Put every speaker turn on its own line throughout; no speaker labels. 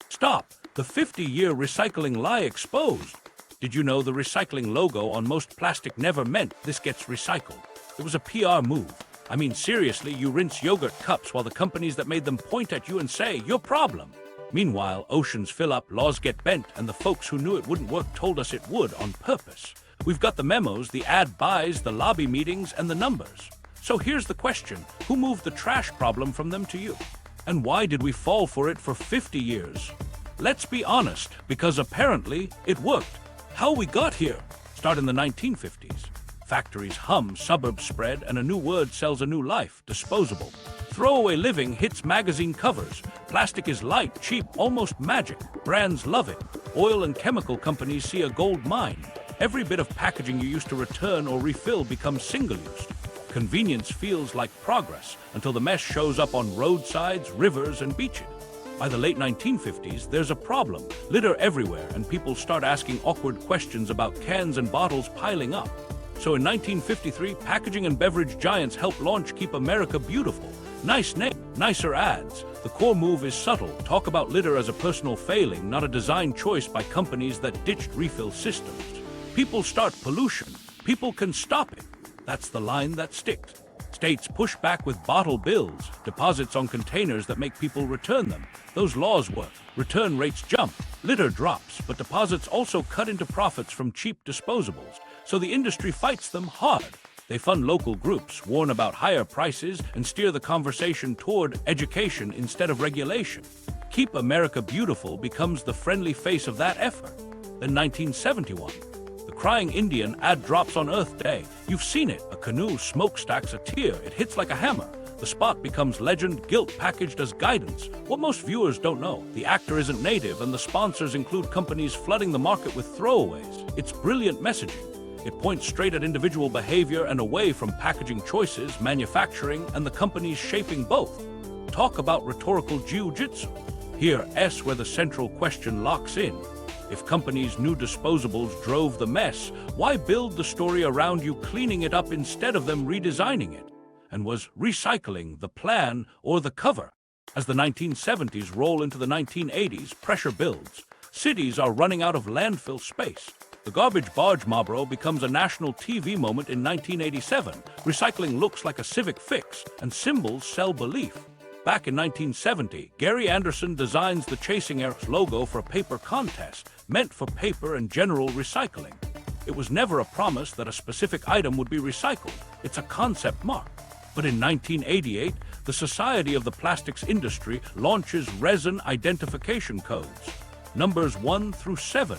Stop! The 50-year recycling lie exposed! Did you know the recycling logo on most plastic never meant this gets recycled? It was a PR move. I mean, seriously, you rinse yogurt cups while the companies that made them point at you and say, "Your problem." Meanwhile, oceans fill up, laws get bent, and the folks who knew it wouldn't work told us it would on purpose. We've got the memos, the ad buys, the lobby meetings, and the numbers. So here's the question: who moved the trash problem from them to you? And why did we fall for it for 50 years? Let's be honest, because apparently it worked. How we got here? Start in the 1950s. Factories hum, suburbs spread, and a new word sells a new life: disposable. Throwaway living hits magazine covers. Plastic is light, cheap, almost magic. Brands love it. Oil and chemical companies see a gold mine. Every bit of packaging you used to return or refill becomes single-use. Convenience feels like progress until the mess shows up on roadsides, rivers, and beaches. By the late 1950s, there's a problem. Litter everywhere, and people start asking awkward questions about cans and bottles piling up. So in 1953, packaging and beverage giants helped launch Keep America Beautiful. Nice name, nicer ads. The core move is subtle. Talk about litter as a personal failing, not a design choice by companies that ditched refill systems. People start pollution. People can stop it. That's the line that sticks. States push back with bottle bills, deposits on containers that make people return them. Those laws work. Return rates jump. Litter drops, but deposits also cut into profits from cheap disposables. So the industry fights them hard. They fund local groups, warn about higher prices, and steer the conversation toward education instead of regulation. Keep America Beautiful becomes the friendly face of that effort. Then 1971. The Crying Indian ad drops on Earth Day. You've seen it. A canoe smokestacks a tear. It hits like a hammer. The spot becomes legend, guilt packaged as guidance. What most viewers don't know: the actor isn't native, and the sponsors include companies flooding the market with throwaways. It's brilliant messaging. It points straight at individual behavior and away from packaging choices, manufacturing, and the companies shaping both. Talk about rhetorical Jiu-Jitsu. Here, S where the central question locks in. If companies' new disposables drove the mess, why build the story around you cleaning it up instead of them redesigning it? And was recycling the plan or the cover? As the 1970s roll into the 1980s, pressure builds. Cities are running out of landfill space. The garbage barge Marlboro becomes a national TV moment in 1987. Recycling looks like a civic fix, and symbols sell belief. Back in 1970, Gary Anderson designs the Chasing Air's logo for a paper contest, meant for paper and general recycling. It was never a promise that a specific item would be recycled. It's a concept mark. But in 1988, the Society of the Plastics Industry launches resin identification codes. Numbers 1 through 7.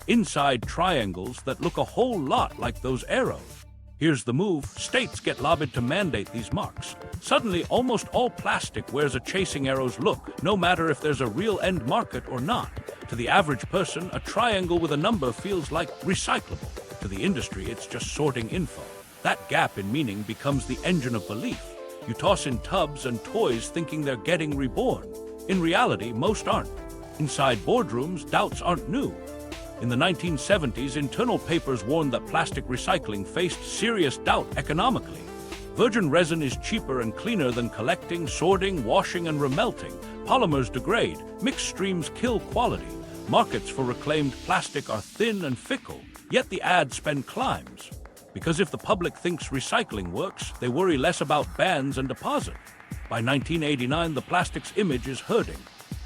Inside triangles that look a whole lot like those arrows. Here's the move: states get lobbied to mandate these marks. Suddenly, almost all plastic wears a Chasing Arrows look, no matter if there's a real end market or not. To the average person, a triangle with a number feels like recyclable. To the industry, it's just sorting info. That gap in meaning becomes the engine of belief. You toss in tubs and toys thinking they're getting reborn. In reality, most aren't. Inside boardrooms, doubts aren't new. In the 1970s, internal papers warned that plastic recycling faced serious doubt economically. Virgin resin is cheaper and cleaner than collecting, sorting, washing, and remelting. Polymers degrade. Mixed streams kill quality. Markets for reclaimed plastic are thin and fickle, yet the ad spend climbs. Because if the public thinks recycling works, they worry less about bans and deposit. By 1989, the plastics image is hurting.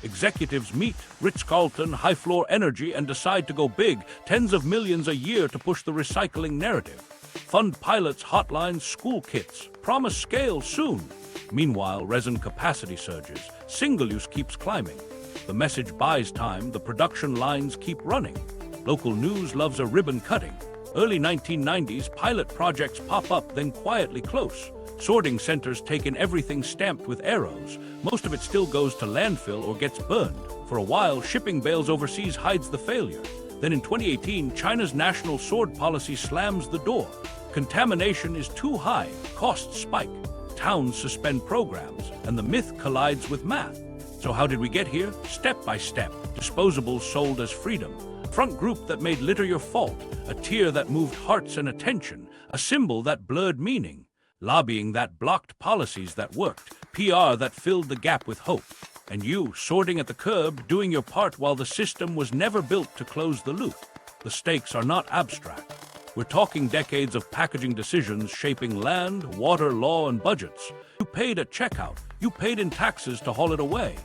Executives meet Ritz-Carlton, high-floor energy, and decide to go big, tens of millions a year to push the recycling narrative. Fund pilots, hotlines, school kits, promise scale soon. Meanwhile, resin capacity surges. Single-use keeps climbing. The message buys time, the production lines keep running. Local news loves a ribbon cutting. Early 1990s, pilot projects pop up, then quietly close. Sorting centers take in everything stamped with arrows. Most of it still goes to landfill or gets burned. For a while, shipping bales overseas hides the failure. Then in 2018, China's national sword policy slams the door. Contamination is too high, costs spike. Towns suspend programs, and the myth collides with math. So how did we get here? Step by step. Disposables sold as freedom. Front group that made litter your fault. A tear that moved hearts and attention. A symbol that blurred meaning. Lobbying that blocked policies that worked. PR that filled the gap with hope. And you, sorting at the curb, doing your part while the system was never built to close the loop. The stakes are not abstract. We're talking decades of packaging decisions shaping land, water, law, and budgets. You paid at checkout. You paid in taxes to haul it away.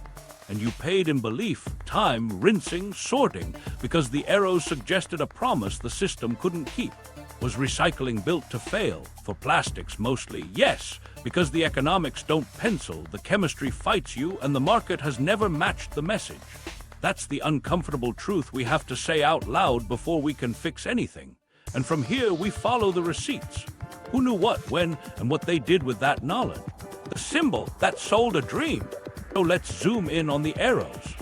And you paid in belief, time, rinsing, sorting, because the arrows suggested a promise the system couldn't keep. Was recycling built to fail? For plastics mostly, yes, because the economics don't pencil, the chemistry fights you, and the market has never matched the message. That's the uncomfortable truth we have to say out loud before we can fix anything. And from here, we follow the receipts. Who knew what, when, and what they did with that knowledge? The symbol that sold a dream. So let's zoom in on the arrows.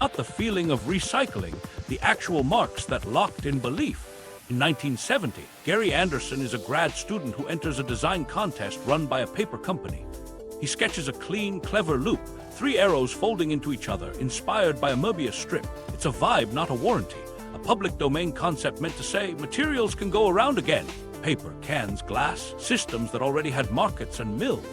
Not the feeling of recycling, the actual marks that locked in belief. In 1970, Gary Anderson is a grad student who enters a design contest run by a paper company. He sketches a clean, clever loop, 3 arrows folding into each other, inspired by a Möbius strip. It's a vibe, not a warranty. A public domain concept meant to say materials can go around again. Paper, cans, glass, systems that already had markets and mills.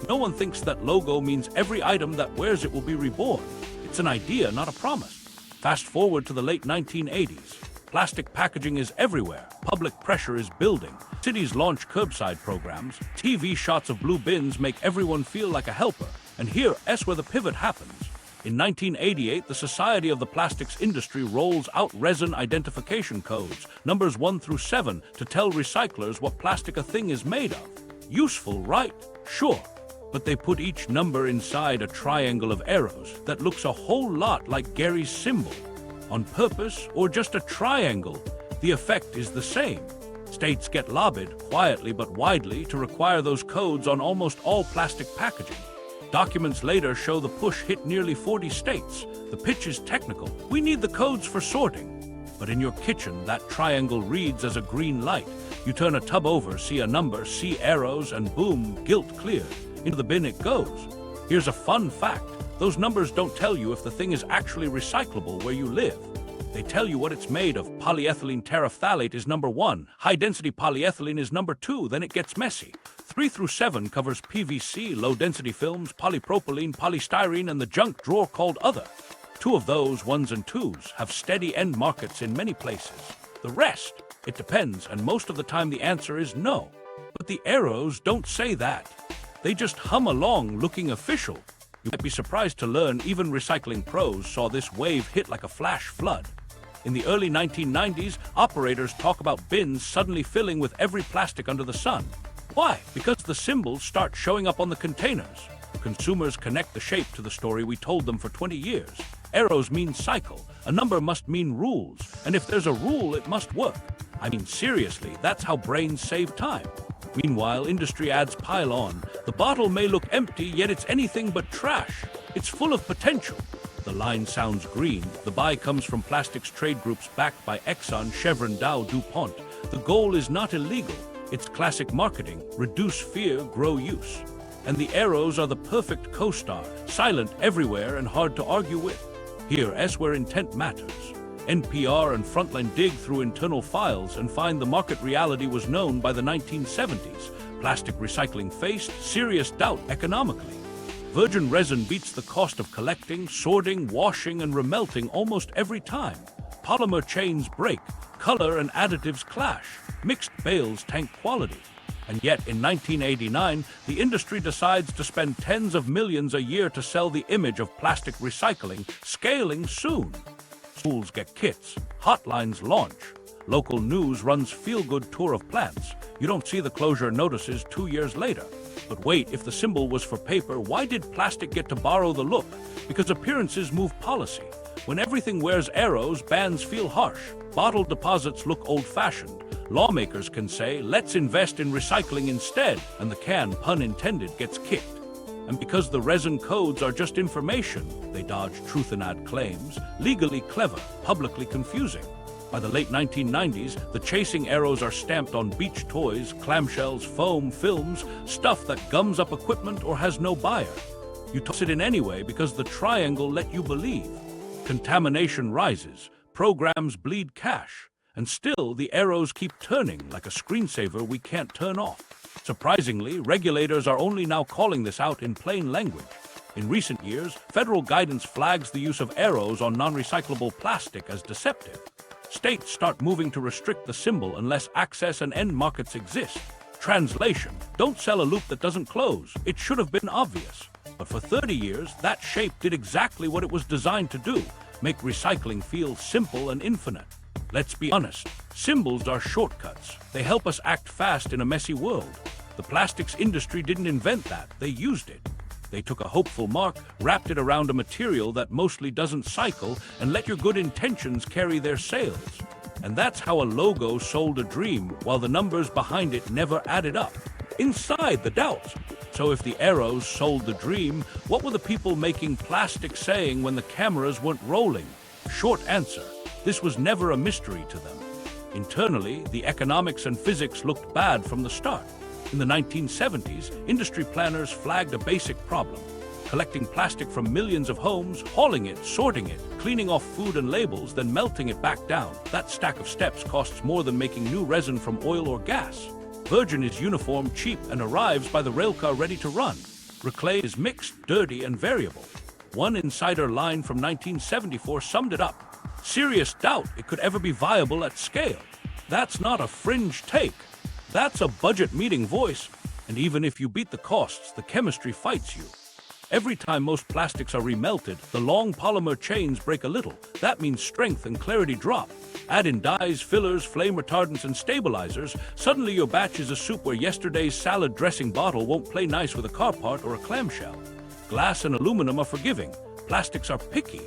No one thinks that logo means every item that wears it will be reborn. It's an idea, not a promise. Fast forward to the late 1980s. Plastic packaging is everywhere. Public pressure is building. Cities launch curbside programs. TV shots of blue bins make everyone feel like a helper. And here's where the pivot happens. In 1988, the Society of the Plastics Industry rolls out resin identification codes, numbers 1 through 7, to tell recyclers what plastic a thing is made of. Useful, right? Sure. But they put each number inside a triangle of arrows that looks a whole lot like Gary's symbol. On purpose or just a triangle, the effect is the same. States get lobbied, quietly but widely, to require those codes on almost all plastic packaging. Documents later show the push hit nearly 40 states. The pitch is technical. We need the codes for sorting. But in your kitchen, that triangle reads as a green light. You turn a tub over, see a number, see arrows, and boom, guilt cleared. Into the bin it goes. Here's a fun fact. Those numbers don't tell you if the thing is actually recyclable where you live. They tell you what it's made of. Polyethylene terephthalate is number 1. High-density polyethylene is number 2. Then it gets messy. 3 through 7 covers PVC, low-density films, polypropylene, polystyrene, and the junk drawer called Other. 2 of those, 1s and 2s, have steady end markets in many places. The rest, it depends, and most of the time the answer is no. But the arrows don't say that. They just hum along looking official. You might be surprised to learn even recycling pros saw this wave hit like a flash flood. In the early 1990s, operators talk about bins suddenly filling with every plastic under the sun. Why? Because the symbols start showing up on the containers. Consumers connect the shape to the story we told them for 20 years. Arrows mean cycle. A number must mean rules. And if there's a rule, it must work. I mean, seriously, that's how brains save time. Meanwhile, industry ads pile on. The bottle may look empty, yet it's anything but trash. It's full of potential. The line sounds green. The buy comes from plastics trade groups backed by Exxon, Chevron, Dow, DuPont. The goal is not illegal. It's classic marketing. Reduce fear, grow use. And the arrows are the perfect co-star, silent everywhere and hard to argue with. Here's where intent matters. NPR and Frontline dig through internal files and find the market reality was known by the 1970s. Plastic recycling faced serious doubt economically. Virgin resin beats the cost of collecting, sorting, washing, and remelting almost every time. Polymer chains break, color and additives clash, mixed bales tank quality. And yet, in 1989, the industry decides to spend tens of millions a year to sell the image of plastic recycling, scaling soon. Schools get kits, hotlines launch, local news runs feel-good tour of plants. You don't see the closure notices 2 years later. But wait, if the symbol was for paper, why did plastic get to borrow the look? Because appearances move policy. When everything wears arrows, bans feel harsh. Bottle deposits look old-fashioned. Lawmakers can say, let's invest in recycling instead, and the can, pun intended, gets kicked. And because the resin codes are just information, they dodge truth and ad claims, legally clever, publicly confusing. By the late 1990s, the chasing arrows are stamped on beach toys, clamshells, foam, films, stuff that gums up equipment or has no buyer. You toss it in anyway because the triangle let you believe. Contamination rises, programs bleed cash, and still the arrows keep turning like a screensaver we can't turn off. Surprisingly, regulators are only now calling this out in plain language. In recent years, federal guidance flags the use of arrows on non-recyclable plastic as deceptive. States start moving to restrict the symbol unless access and end markets exist. Translation: don't sell a loop that doesn't close. It should have been obvious. But for 30 years, that shape did exactly what it was designed to do: make recycling feel simple and infinite. Let's be honest, symbols are shortcuts. They help us act fast in a messy world. The plastics industry didn't invent that, they used it. They took a hopeful mark, wrapped it around a material that mostly doesn't cycle, and let your good intentions carry their sales. And that's how a logo sold a dream, while the numbers behind it never added up. Inside the doubts. So if the arrows sold the dream, what were the people making plastic saying when the cameras weren't rolling? Short answer: this was never a mystery to them. Internally, the economics and physics looked bad from the start. In the 1970s, industry planners flagged a basic problem: collecting plastic from millions of homes, hauling it, sorting it, cleaning off food and labels, then melting it back down. That stack of steps costs more than making new resin from oil or gas. Virgin is uniform, cheap, and arrives by the railcar ready to run. Reclay is mixed, dirty, and variable. One insider line from 1974 summed it up: serious doubt it could ever be viable at scale. That's not a fringe take. That's a budget meeting voice. And even if you beat the costs, the chemistry fights you. Every time most plastics are remelted, the long polymer chains break a little. That means strength and clarity drop. Add in dyes, fillers, flame retardants, and stabilizers. Suddenly your batch is a soup where yesterday's salad dressing bottle won't play nice with a car part or a clamshell. Glass and aluminum are forgiving. Plastics are picky.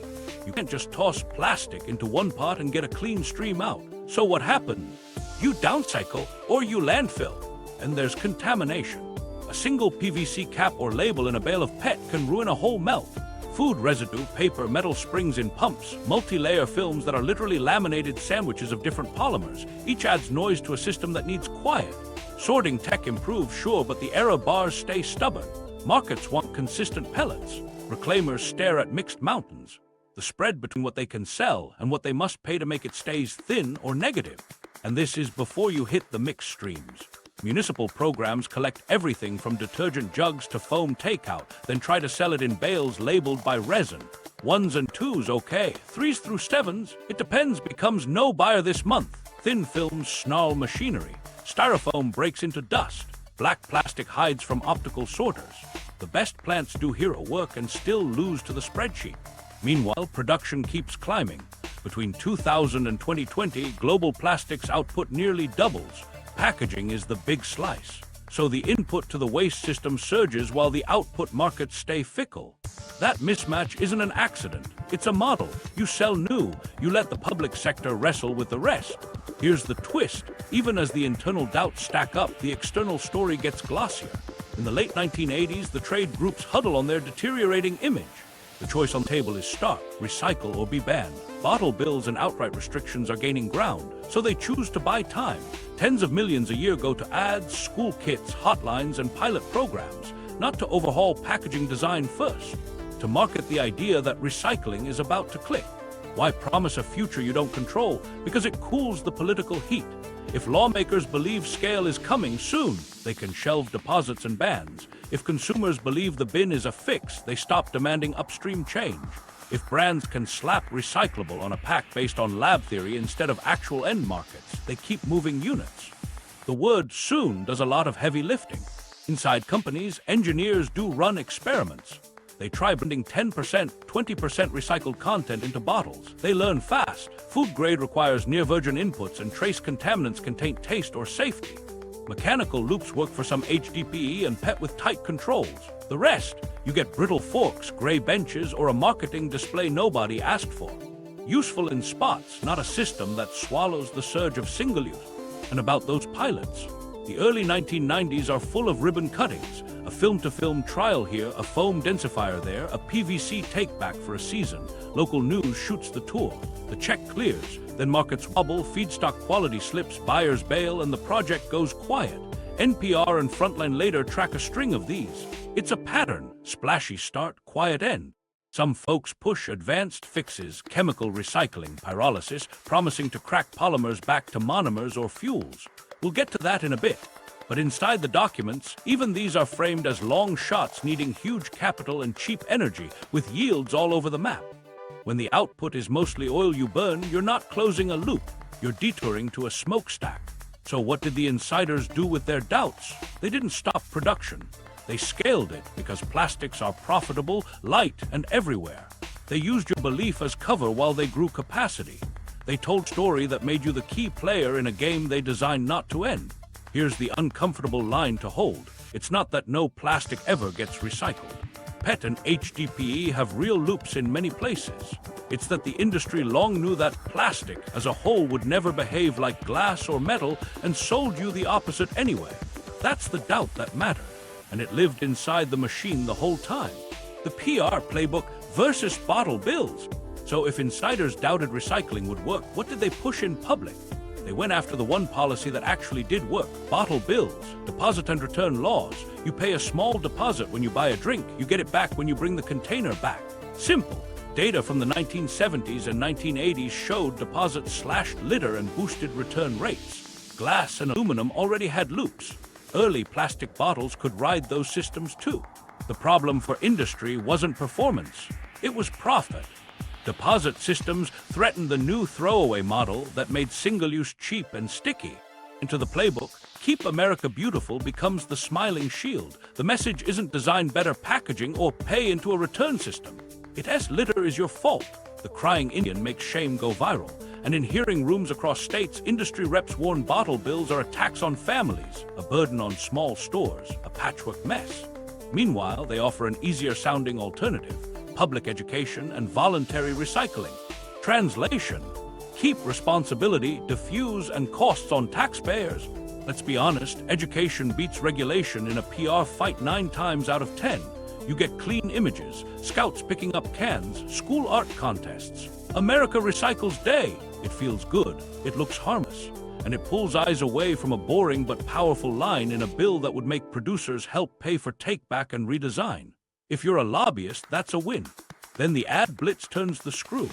You can't just toss plastic into one pot and get a clean stream out. So what happened? You downcycle or you landfill. And there's contamination. A single PVC cap or label in a bale of PET can ruin a whole melt. Food residue, paper, metal springs in pumps, multi-layer films that are literally laminated sandwiches of different polymers. Each adds noise to a system that needs quiet. Sorting tech improves, sure, but the error bars stay stubborn. Markets want consistent pellets. Reclaimers stare at mixed mountains. The spread between what they can sell and what they must pay to make it stays thin or negative. And this is before you hit the mixed streams. Municipal programs collect everything from detergent jugs to foam takeout, then try to sell it in bales labeled by resin. 1s and 2s okay, 3s through 7s, it depends, becomes no buyer this month. Thin films snarl machinery. Styrofoam breaks into dust. Black plastic hides from optical sorters. The best plants do hero work and still lose to the spreadsheet. Meanwhile, production keeps climbing. Between 2000 and 2020, global plastics output nearly doubles. Packaging is the big slice. So the input to the waste system surges while the output markets stay fickle. That mismatch isn't an accident. It's a model. You sell new. You let the public sector wrestle with the rest. Here's the twist. Even as the internal doubts stack up, the external story gets glossier. In the late 1980s, the trade groups huddle on their deteriorating image. The choice on the table is stark, recycle or be banned. Bottle bills and outright restrictions are gaining ground, so they choose to buy time. Tens of millions a year go to ads, school kits, hotlines, and pilot programs, not to overhaul packaging design first, to market the idea that recycling is about to click. Why promise a future you don't control? Because it cools the political heat. If lawmakers believe scale is coming soon, they can shelve deposits and bans. If consumers believe the bin is a fix, they stop demanding upstream change. If brands can slap recyclable on a pack based on lab theory instead of actual end markets, they keep moving units. The word soon does a lot of heavy lifting. Inside companies, engineers do run experiments. They try blending 10%, 20% recycled content into bottles. They learn fast. Food grade requires near-virgin inputs, and trace contaminants can taint taste or safety. Mechanical loops work for some HDPE and PET with tight controls. The rest, you get brittle forks, gray benches, or a marketing display nobody asked for. Useful in spots, not a system that swallows the surge of single-use. And about those pilots, the early 1990s are full of ribbon cuttings. A film-to-film trial here, a foam densifier there, a PVC take-back for a season. Local news shoots the tour. The check clears. Then markets wobble, feedstock quality slips, buyers bail, and the project goes quiet. NPR and Frontline later track a string of these. It's a pattern. Splashy start, quiet end. Some folks push advanced fixes, chemical recycling, pyrolysis, promising to crack polymers back to monomers or fuels. We'll get to that in a bit. But inside the documents, even these are framed as long shots needing huge capital and cheap energy, with yields all over the map. When the output is mostly oil you burn, you're not closing a loop, you're detouring to a smokestack. So what did the insiders do with their doubts? They didn't stop production. They scaled it because plastics are profitable, light, and everywhere. They used your belief as cover while they grew capacity. They told a story that made you the key player in a game they designed not to end. Here's the uncomfortable line to hold. It's not that no plastic ever gets recycled. PET and HDPE have real loops in many places. It's that the industry long knew that plastic as a whole would never behave like glass or metal and sold you the opposite anyway. That's the doubt that mattered, and it lived inside the machine the whole time. The PR playbook versus bottle bills. So if insiders doubted recycling would work, what did they push in public? They went after the one policy that actually did work: bottle bills, deposit and return laws. You pay a small deposit when you buy a drink, you get it back when you bring the container back. Simple. Data from the 1970s and 1980s showed deposits slashed litter and boosted return rates. Glass and aluminum already had loops. Early plastic bottles could ride those systems too. The problem for industry wasn't performance, it was profit. Deposit systems threatened the new throwaway model that made single-use cheap and sticky. Into the playbook, Keep America Beautiful becomes the smiling shield. The message isn't design better packaging or pay into a return system. It's litter is your fault. The crying Indian makes shame go viral. And in hearing rooms across states, industry reps warn bottle bills are a tax on families, a burden on small stores, a patchwork mess. Meanwhile, they offer an easier-sounding alternative: public education and voluntary recycling. Translation: keep responsibility, diffuse, and costs on taxpayers. Let's be honest, education beats regulation in a PR fight 9 times out of 10. You get clean images, scouts picking up cans, school art contests. America Recycles Day. It feels good, it looks harmless, and it pulls eyes away from a boring but powerful line in a bill that would make producers help pay for take-back and redesign. If you're a lobbyist, that's a win. Then the ad blitz turns the screw.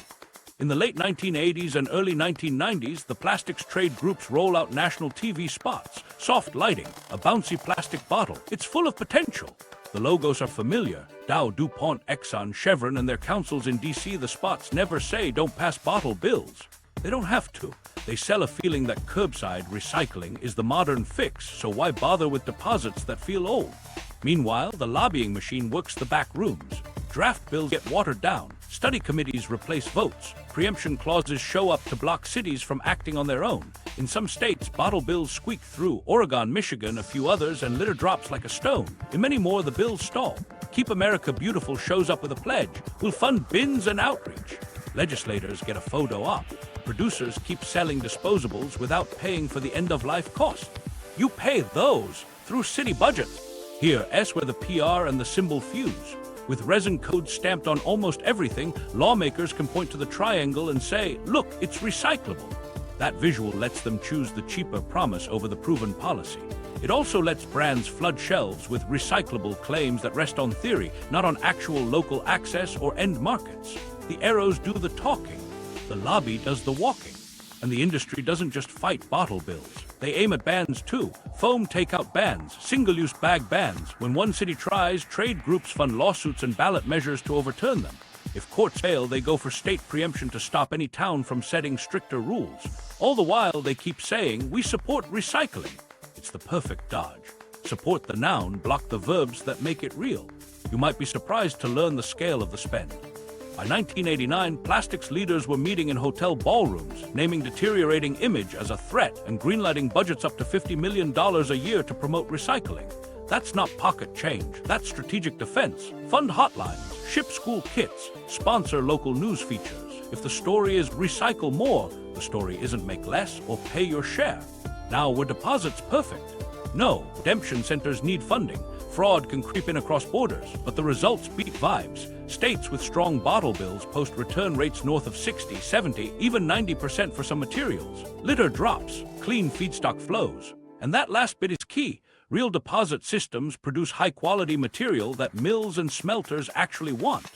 In the late 1980s and early 1990s, the plastics trade groups roll out national TV spots. Soft lighting, a bouncy plastic bottle. It's full of potential. The logos are familiar: Dow, DuPont, Exxon, Chevron, and their councils in D.C. The spots never say don't pass bottle bills. They don't have to. They sell a feeling that curbside recycling is the modern fix, so why bother with deposits that feel old? Meanwhile, the lobbying machine works the back rooms. Draft bills get watered down. Study committees replace votes. Preemption clauses show up to block cities from acting on their own. In some states, bottle bills squeak through: Oregon, Michigan, a few others, and litter drops like a stone. In many more, the bills stall. Keep America Beautiful shows up with a pledge: we'll fund bins and outreach. Legislators get a photo op. Producers keep selling disposables without paying for the end-of-life cost. You pay those through city budgets. Here, S where the PR and the symbol fuse. With resin codes stamped on almost everything, lawmakers can point to the triangle and say, look, it's recyclable. That visual lets them choose the cheaper promise over the proven policy. It also lets brands flood shelves with recyclable claims that rest on theory, not on actual local access or end markets. The arrows do the talking, the lobby does the walking. And the industry doesn't just fight bottle bills. They aim at bans too. Foam takeout bans, single-use bag bans. When one city tries, trade groups fund lawsuits and ballot measures to overturn them. If courts fail, they go for state preemption to stop any town from setting stricter rules. All the while, they keep saying, we support recycling. It's the perfect dodge. Support the noun, block the verbs that make it real. You might be surprised to learn the scale of the spend. By 1989, plastics leaders were meeting in hotel ballrooms, naming deteriorating image as a threat and greenlighting budgets up to $50 million a year to promote recycling. That's not pocket change, that's strategic defense. Fund hotlines, ship school kits, sponsor local news features. If the story is recycle more, the story isn't make less or pay your share. Now, were deposits perfect? No, redemption centers need funding. Fraud can creep in across borders, but the results beat vibes. States with strong bottle bills post return rates north of 60, 70, even 90% for some materials. Litter drops, clean feedstock flows. And that last bit is key. Real deposit systems produce high-quality material that mills and smelters actually want.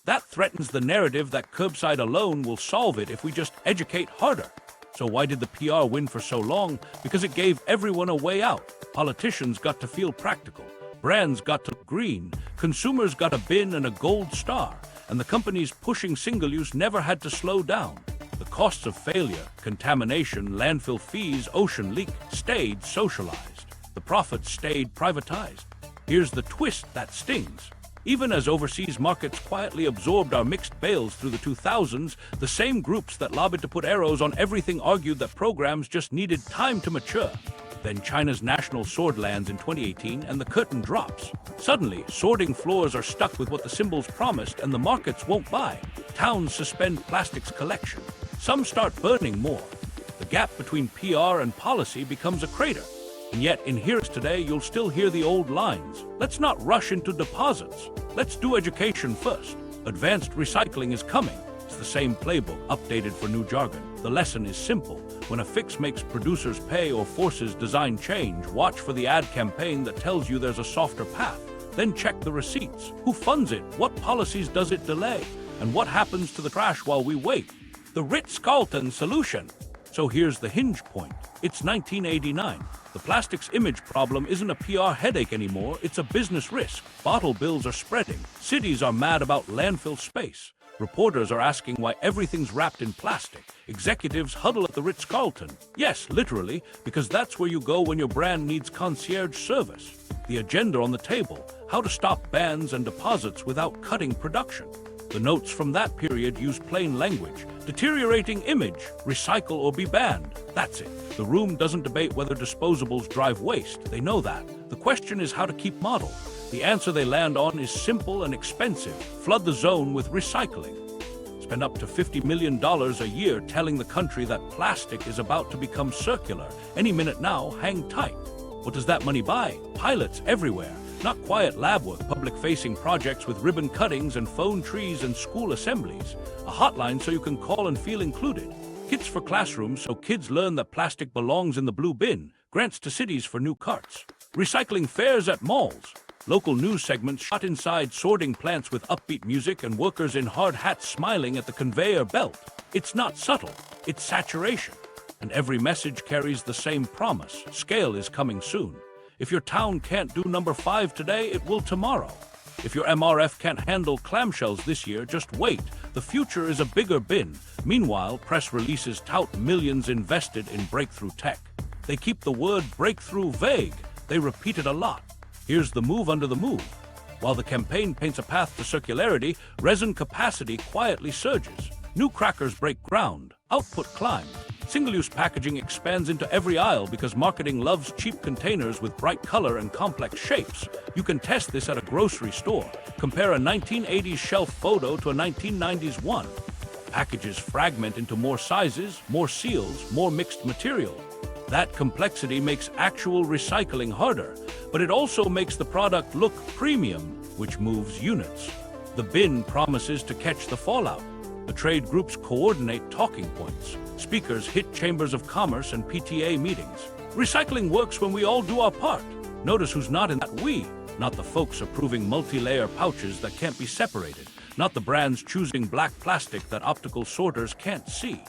That threatens the narrative that curbside alone will solve it if we just educate harder. So why did the PR win for so long? Because it gave everyone a way out. Politicians got to feel practical. Brands got to green. Consumers got a bin and a gold star. And the companies pushing single-use never had to slow down. The costs of failure, contamination, landfill fees, ocean leak stayed socialized. The profits stayed privatized. Here's the twist that stings. Even as overseas markets quietly absorbed our mixed bales through the 2000s, the same groups that lobbied to put arrows on everything argued that programs just needed time to mature. Then China's national sword lands in 2018 and the curtain drops. Suddenly, sorting floors are stuck with what the symbols promised and the markets won't buy. Towns suspend plastics collection. Some start burning more. The gap between PR and policy becomes a crater. And yet, in Here's Today, you'll still hear the old lines. Let's not rush into deposits. Let's do education first. Advanced recycling is coming. It's the same playbook, updated for new jargon. The lesson is simple. When a fix makes producers pay or forces design change, watch for the ad campaign that tells you there's a softer path. Then check the receipts. Who funds it? What policies does it delay? And what happens to the trash while we wait? The Ritz-Carlton solution. So here's the hinge point. It's 1989. The plastics image problem isn't a PR headache anymore, it's a business risk. Bottle bills are spreading. Cities are mad about landfill space. Reporters are asking why everything's wrapped in plastic. Executives huddle at the Ritz-Carlton. Yes, literally, because that's where you go when your brand needs concierge service. The agenda on the table, how to stop bans and deposits without cutting production. The notes from that period use plain language. Deteriorating image, recycle or be banned. That's it. The room doesn't debate whether disposables drive waste. They know that. The question is how to keep model. The answer they land on is simple and expensive. Flood the zone with recycling. Spend up to $50 million a year telling the country that plastic is about to become circular. Any minute now, hang tight. What does that money buy? Pilots everywhere. Not quiet lab work, public-facing projects with ribbon cuttings and phone trees and school assemblies. A hotline so you can call and feel included. Kits for classrooms so kids learn that plastic belongs in the blue bin. Grants to cities for new carts. Recycling fairs at malls. Local news segments shot inside sorting plants with upbeat music and workers in hard hats smiling at the conveyor belt. It's not subtle, it's saturation. And every message carries the same promise. Scale is coming soon. If your town can't do number 5 today, it will tomorrow. If your MRF can't handle clamshells this year, just wait. The future is a bigger bin. Meanwhile, press releases tout millions invested in breakthrough tech. They keep the word breakthrough vague. They repeat it a lot. Here's the move under the move. While the campaign paints a path to circularity, resin capacity quietly surges. New crackers break ground. Output climbs. Single-use packaging expands into every aisle because marketing loves cheap containers with bright color and complex shapes. You can test this at a grocery store. Compare a 1980s shelf photo to a 1990s one. Packages fragment into more sizes, more seals, more mixed material. That complexity makes actual recycling harder, but it also makes the product look premium, which moves units. The bin promises to catch the fallout. The trade groups coordinate talking points. Speakers hit chambers of commerce and PTA meetings. Recycling works when we all do our part. Notice who's not in that we. Not the folks approving multi-layer pouches that can't be separated. Not the brands choosing black plastic that optical sorters can't see.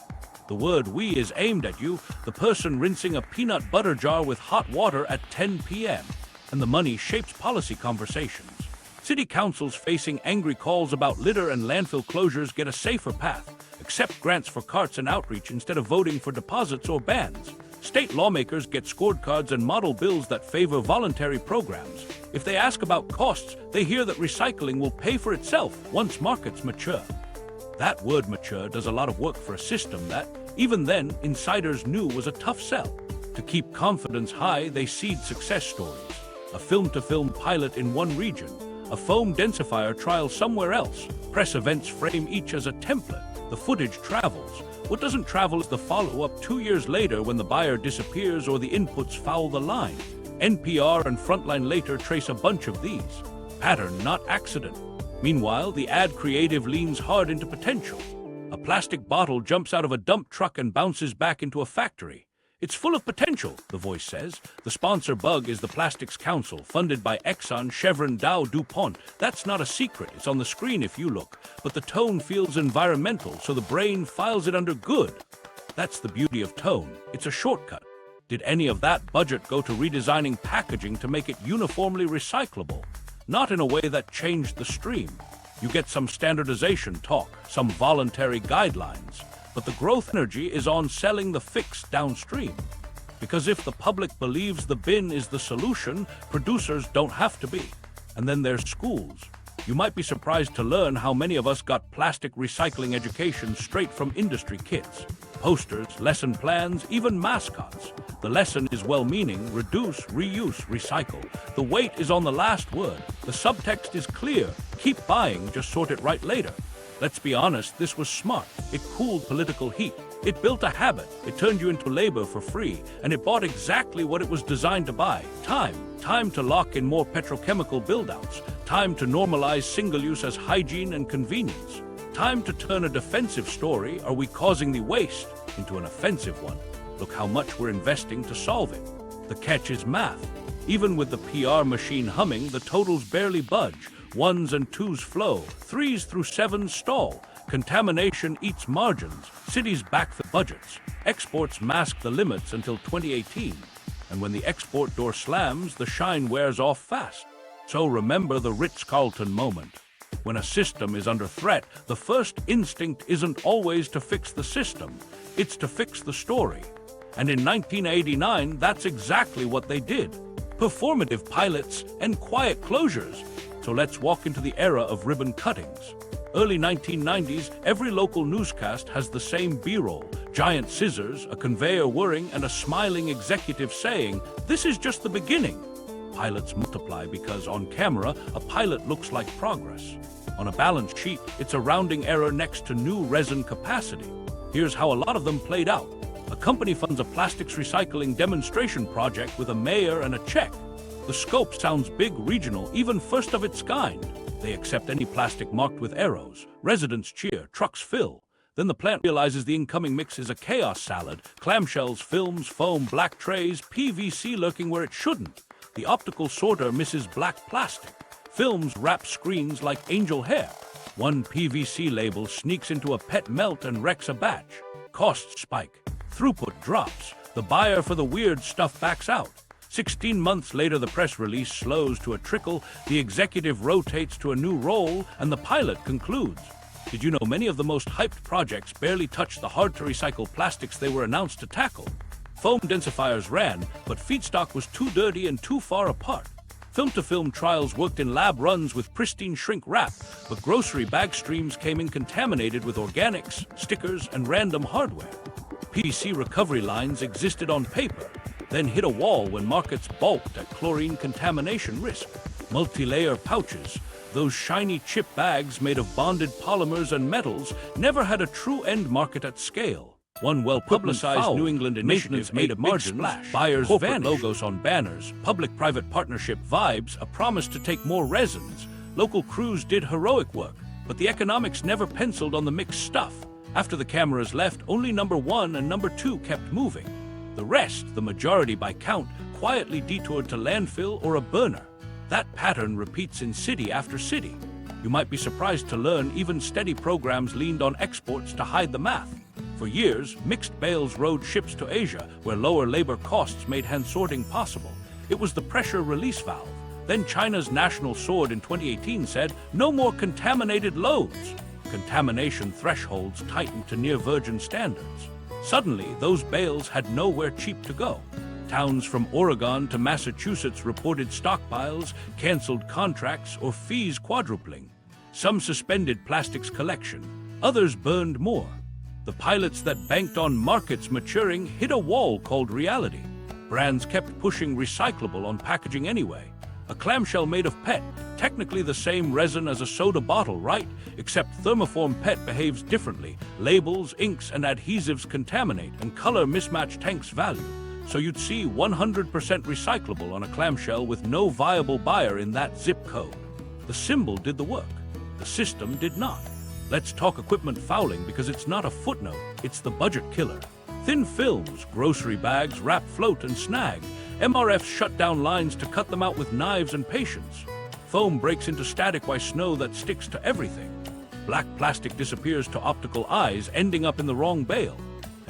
The word we is aimed at you, the person rinsing a peanut butter jar with hot water at 10 p.m. And the money shapes policy conversations. City councils facing angry calls about litter and landfill closures get a safer path. Accept grants for carts and outreach instead of voting for deposits or bans. State lawmakers get scorecards and model bills that favor voluntary programs. If they ask about costs, they hear that recycling will pay for itself once markets mature. That word mature does a lot of work for a system that, even then, insiders knew was a tough sell. To keep confidence high, they seed success stories. A film-to-film pilot in one region, a foam densifier trial somewhere else. Press events frame each as a template. The footage travels. What doesn't travel is the follow-up 2 years later when the buyer disappears or the inputs foul the line. NPR and Frontline later trace a bunch of these. Pattern, not accident. Meanwhile, the ad creative leans hard into potential. A plastic bottle jumps out of a dump truck and bounces back into a factory. It's full of potential, the voice says. The sponsor bug is the Plastics Council, funded by Exxon, Chevron, Dow, DuPont. That's not a secret. It's on the screen if you look. But the tone feels environmental, so the brain files it under good. That's the beauty of tone. It's a shortcut. Did any of that budget go to redesigning packaging to make it uniformly recyclable? Not in a way that changed the stream. You get some standardization talk, some voluntary guidelines, but the growth energy is on selling the fix downstream. Because if the public believes the bin is the solution, producers don't have to be. And then there's schools. You might be surprised to learn how many of us got plastic recycling education straight from industry kits. Posters, lesson plans, even mascots. The lesson is well-meaning: reduce, reuse, recycle. The weight is on the last word. The subtext is clear: keep buying, just sort it right later. Let's be honest, this was smart. It cooled political heat. It built a habit. It turned you into labor for free, and it bought exactly what it was designed to buy: time. Time to lock in more petrochemical build-outs. Time to normalize single-use as hygiene and convenience. Time to turn a defensive story, "Are we causing the waste?" into an offensive one. Look how much we're investing to solve it. The catch is math. Even with the PR machine humming, the totals barely budge. Ones and twos flow. Threes through sevens stall. Contamination eats margins. Cities back the budgets. Exports mask the limits until 2018. And when the export door slams, the shine wears off fast. So remember the Ritz-Carlton moment. When a system is under threat, the first instinct isn't always to fix the system. It's to fix the story. And in 1989, that's exactly what they did. Performative pilots and quiet closures. So let's walk into the era of ribbon cuttings. Early 1990s, every local newscast has the same B-roll: giant scissors, a conveyor whirring, and a smiling executive saying, "This is just the beginning." Pilots multiply because on camera, a pilot looks like progress. On a balance sheet, it's a rounding error next to new resin capacity. Here's how a lot of them played out. A company funds a plastics recycling demonstration project with a mayor and a check. The scope sounds big, regional, even first of its kind. They accept any plastic marked with arrows. Residents cheer, trucks fill. Then the plant realizes the incoming mix is a chaos salad: clamshells, films, foam, black trays, PVC lurking where it shouldn't. The optical sorter misses black plastic. Films wrap screens like angel hair. One PVC label sneaks into a pet melt and wrecks a batch. Costs spike. Throughput drops. The buyer for the weird stuff backs out. 16 months later, the press release slows to a trickle, the executive rotates to a new role, and the pilot concludes. Did you know many of the most hyped projects barely touched the hard-to-recycle plastics they were announced to tackle? Foam densifiers ran, but feedstock was too dirty and too far apart. Film-to-film trials worked in lab runs with pristine shrink wrap, but grocery bag streams came in contaminated with organics, stickers, and random hardware. PVC recovery lines existed on paper, then hit a wall when markets balked at chlorine contamination risk. Multi-layer pouches, those shiny chip bags made of bonded polymers and metals, never had a true end market at scale. One well-publicized New England initiative made a margin splash. Buyers corporate logos on banners, public-private partnership vibes, a promise to take more resins. Local crews did heroic work, but the economics never penciled on the mixed stuff. After the cameras left, only number 1 and number 2 kept moving. The rest, the majority by count, quietly detoured to landfill or a burner. That pattern repeats in city after city. You might be surprised to learn even steady programs leaned on exports to hide the math. For years, mixed bales rode ships to Asia, where lower labor costs made hand sorting possible. It was the pressure release valve. Then China's national sword in 2018 said, "No more contaminated loads." Contamination thresholds tightened to near virgin standards. Suddenly, those bales had nowhere cheap to go. Towns from Oregon to Massachusetts reported stockpiles, canceled contracts, or fees quadrupling. Some suspended plastics collection. Others burned more. The pilots that banked on markets maturing hit a wall called reality. Brands kept pushing recyclable on packaging anyway. A clamshell made of PET, technically the same resin as a soda bottle, right? Except thermoform PET behaves differently. Labels, inks, and adhesives contaminate, and color mismatch tanks value. So you'd see 100% recyclable on a clamshell with no viable buyer in that zip code. The symbol did the work. The system did not. Let's talk equipment fouling, because it's not a footnote, it's the budget killer. Thin films, grocery bags, wrap, float, and snag. MRFs shut down lines to cut them out with knives and patience. Foam breaks into static while snow that sticks to everything. Black plastic disappears to optical eyes, ending up in the wrong bale.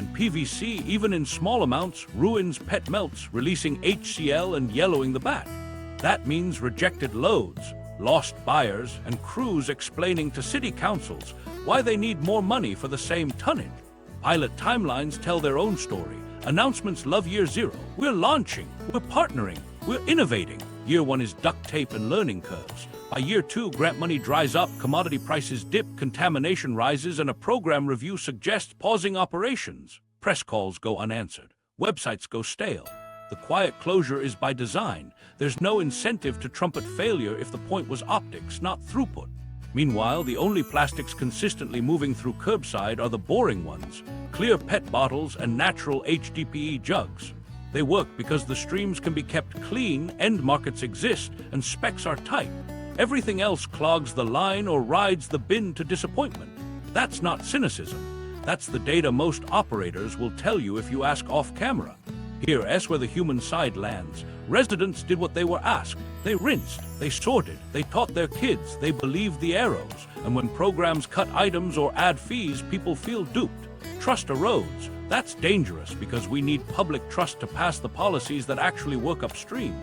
And PVC, even in small amounts, ruins PET melts, releasing HCl and yellowing the bat. That means rejected loads, lost buyers, and crews explaining to city councils why they need more money for the same tonnage. Pilot timelines tell their own story. Announcements love year zero. We're launching, we're partnering, we're innovating. Year one is duct tape and learning curves. By year two, grant money dries up, commodity prices dip, contamination rises, and a program review suggests pausing operations. Press calls go unanswered. Websites go stale. The quiet closure is by design. There's no incentive to trumpet failure if the point was optics, not throughput. Meanwhile, the only plastics consistently moving through curbside are the boring ones, clear PET bottles and natural HDPE jugs. They work because the streams can be kept clean, end markets exist, and specs are tight. Everything else clogs the line or rides the bin to disappointment. That's not cynicism. That's the data most operators will tell you if you ask off camera. Here, that's where the human side lands. Residents did what they were asked. They rinsed, they sorted, they taught their kids, they believed the arrows. And when programs cut items or add fees, people feel duped. Trust erodes. That's dangerous because we need public trust to pass the policies that actually work upstream.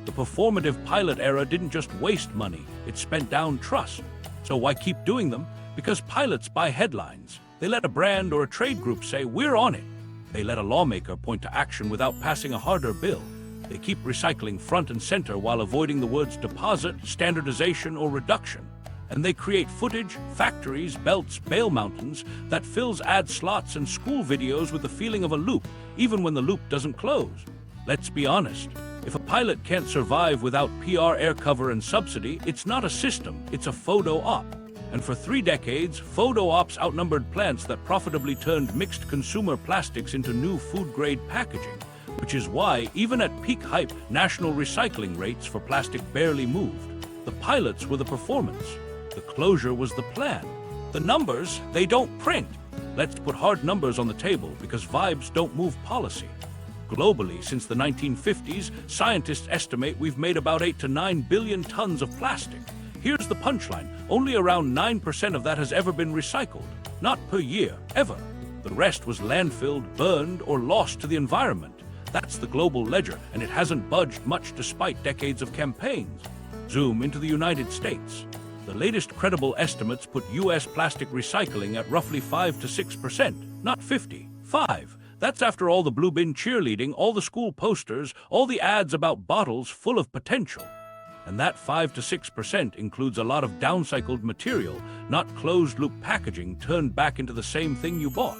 The performative pilot era didn't just waste money, it spent down trust. So why keep doing them? Because pilots buy headlines. They let a brand or a trade group say, "We're on it." They let a lawmaker point to action without passing a harder bill. They keep recycling front and center while avoiding the words deposit, standardization, or reduction. And they create footage, factories, belts, bail mountains that fills ad slots and school videos with the feeling of a loop, even when the loop doesn't close. Let's be honest. If a pilot can't survive without PR, air cover, and subsidy, it's not a system, it's a photo op. And for 3 decades, photo ops outnumbered plants that profitably turned mixed consumer plastics into new food-grade packaging, which is why, even at peak hype, national recycling rates for plastic barely moved. The pilots were the performance. The closure was the plan. The numbers, they don't print. Let's put hard numbers on the table because vibes don't move policy. Globally, since the 1950s, scientists estimate we've made about 8 to 9 billion tons of plastic. Here's the punchline. Only around 9% of that has ever been recycled. Not per year, ever. The rest was landfilled, burned, or lost to the environment. That's the global ledger, and it hasn't budged much despite decades of campaigns. Zoom into the United States. The latest credible estimates put U.S. plastic recycling at roughly 5 to 6%, not 50. 5. That's after all the blue bin cheerleading, all the school posters, all the ads about bottles full of potential. And that 5 to 6% includes a lot of downcycled material, not closed-loop packaging turned back into the same thing you bought.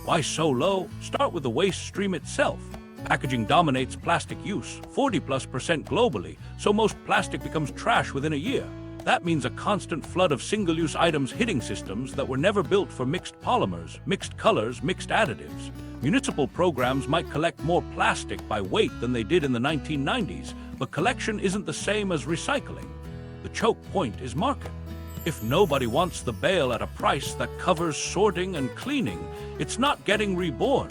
Why so low? Start with the waste stream itself. Packaging dominates plastic use, 40+% globally, so most plastic becomes trash within a year. That means a constant flood of single-use items hitting systems that were never built for mixed polymers, mixed colors, mixed additives. Municipal programs might collect more plastic by weight than they did in the 1990s, but collection isn't the same as recycling. The choke point is market. If nobody wants the bale at a price that covers sorting and cleaning, it's not getting reborn.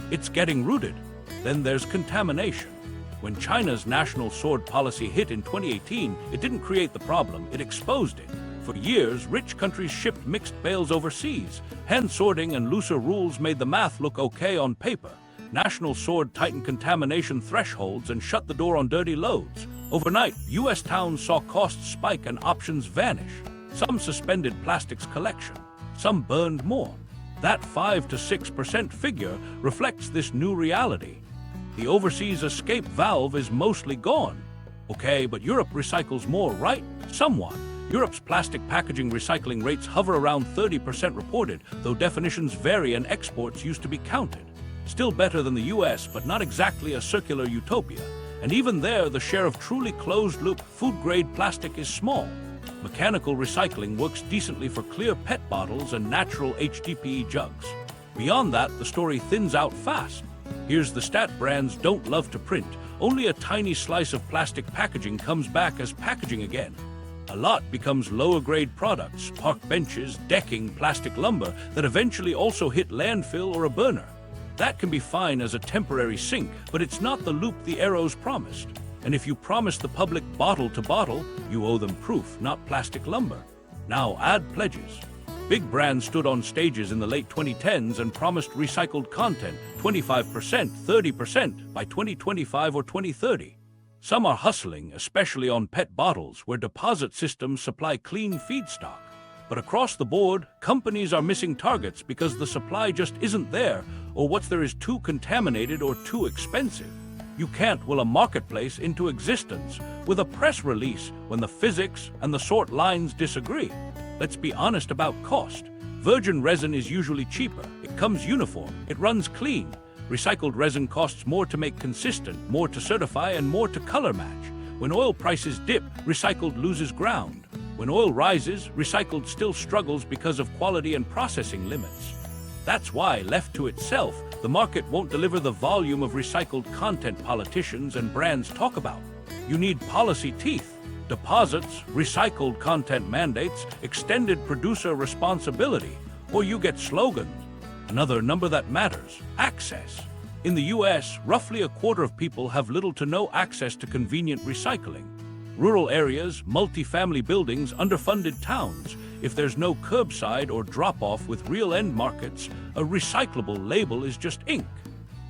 It's getting rooted. Then there's contamination. When China's national sword policy hit in 2018, it didn't create the problem, it exposed it. For years, rich countries shipped mixed bales overseas. Hand sorting and looser rules made the math look okay on paper. National sword tightened contamination thresholds and shut the door on dirty loads. Overnight, U.S. towns saw costs spike and options vanish. Some suspended plastics collection. Some burned more. That 5 to 6% figure reflects this new reality. The overseas escape valve is mostly gone. Okay, but Europe recycles more, right? Somewhat. Europe's plastic packaging recycling rates hover around 30% reported, though definitions vary and exports used to be counted. Still better than the US, but not exactly a circular utopia. And even there, the share of truly closed-loop, food-grade plastic is small. Mechanical recycling works decently for clear PET bottles and natural HDPE jugs. Beyond that, the story thins out fast. Here's the stat brands don't love to print. Only a tiny slice of plastic packaging comes back as packaging again. A lot becomes lower-grade products, park benches, decking, plastic lumber that eventually also hit landfill or a burner. That can be fine as a temporary sink, but it's not the loop the arrows promised. And if you promise the public bottle to bottle, you owe them proof, not plastic lumber. Now add pledges. Big brands stood on stages in the late 2010s and promised recycled content, 25%, 30% by 2025 or 2030. Some are hustling, especially on PET bottles, where deposit systems supply clean feedstock. But across the board, companies are missing targets because the supply just isn't there, or what's there is too contaminated or too expensive. You can't will a marketplace into existence with a press release when the physics and the sort lines disagree. Let's be honest about cost. Virgin resin is usually cheaper. It comes uniform. It runs clean. Recycled resin costs more to make consistent, more to certify, and more to color match. When oil prices dip, recycled loses ground. When oil rises, recycled still struggles because of quality and processing limits. That's why, left to itself, the market won't deliver the volume of recycled content politicians and brands talk about. You need policy teeth. Deposits, recycled content mandates, extended producer responsibility, or you get slogans. Another number that matters, access. In the US, roughly a quarter of people have little to no access to convenient recycling. Rural areas, multi-family buildings, underfunded towns. If there's no curbside or drop-off with real end markets, a recyclable label is just ink.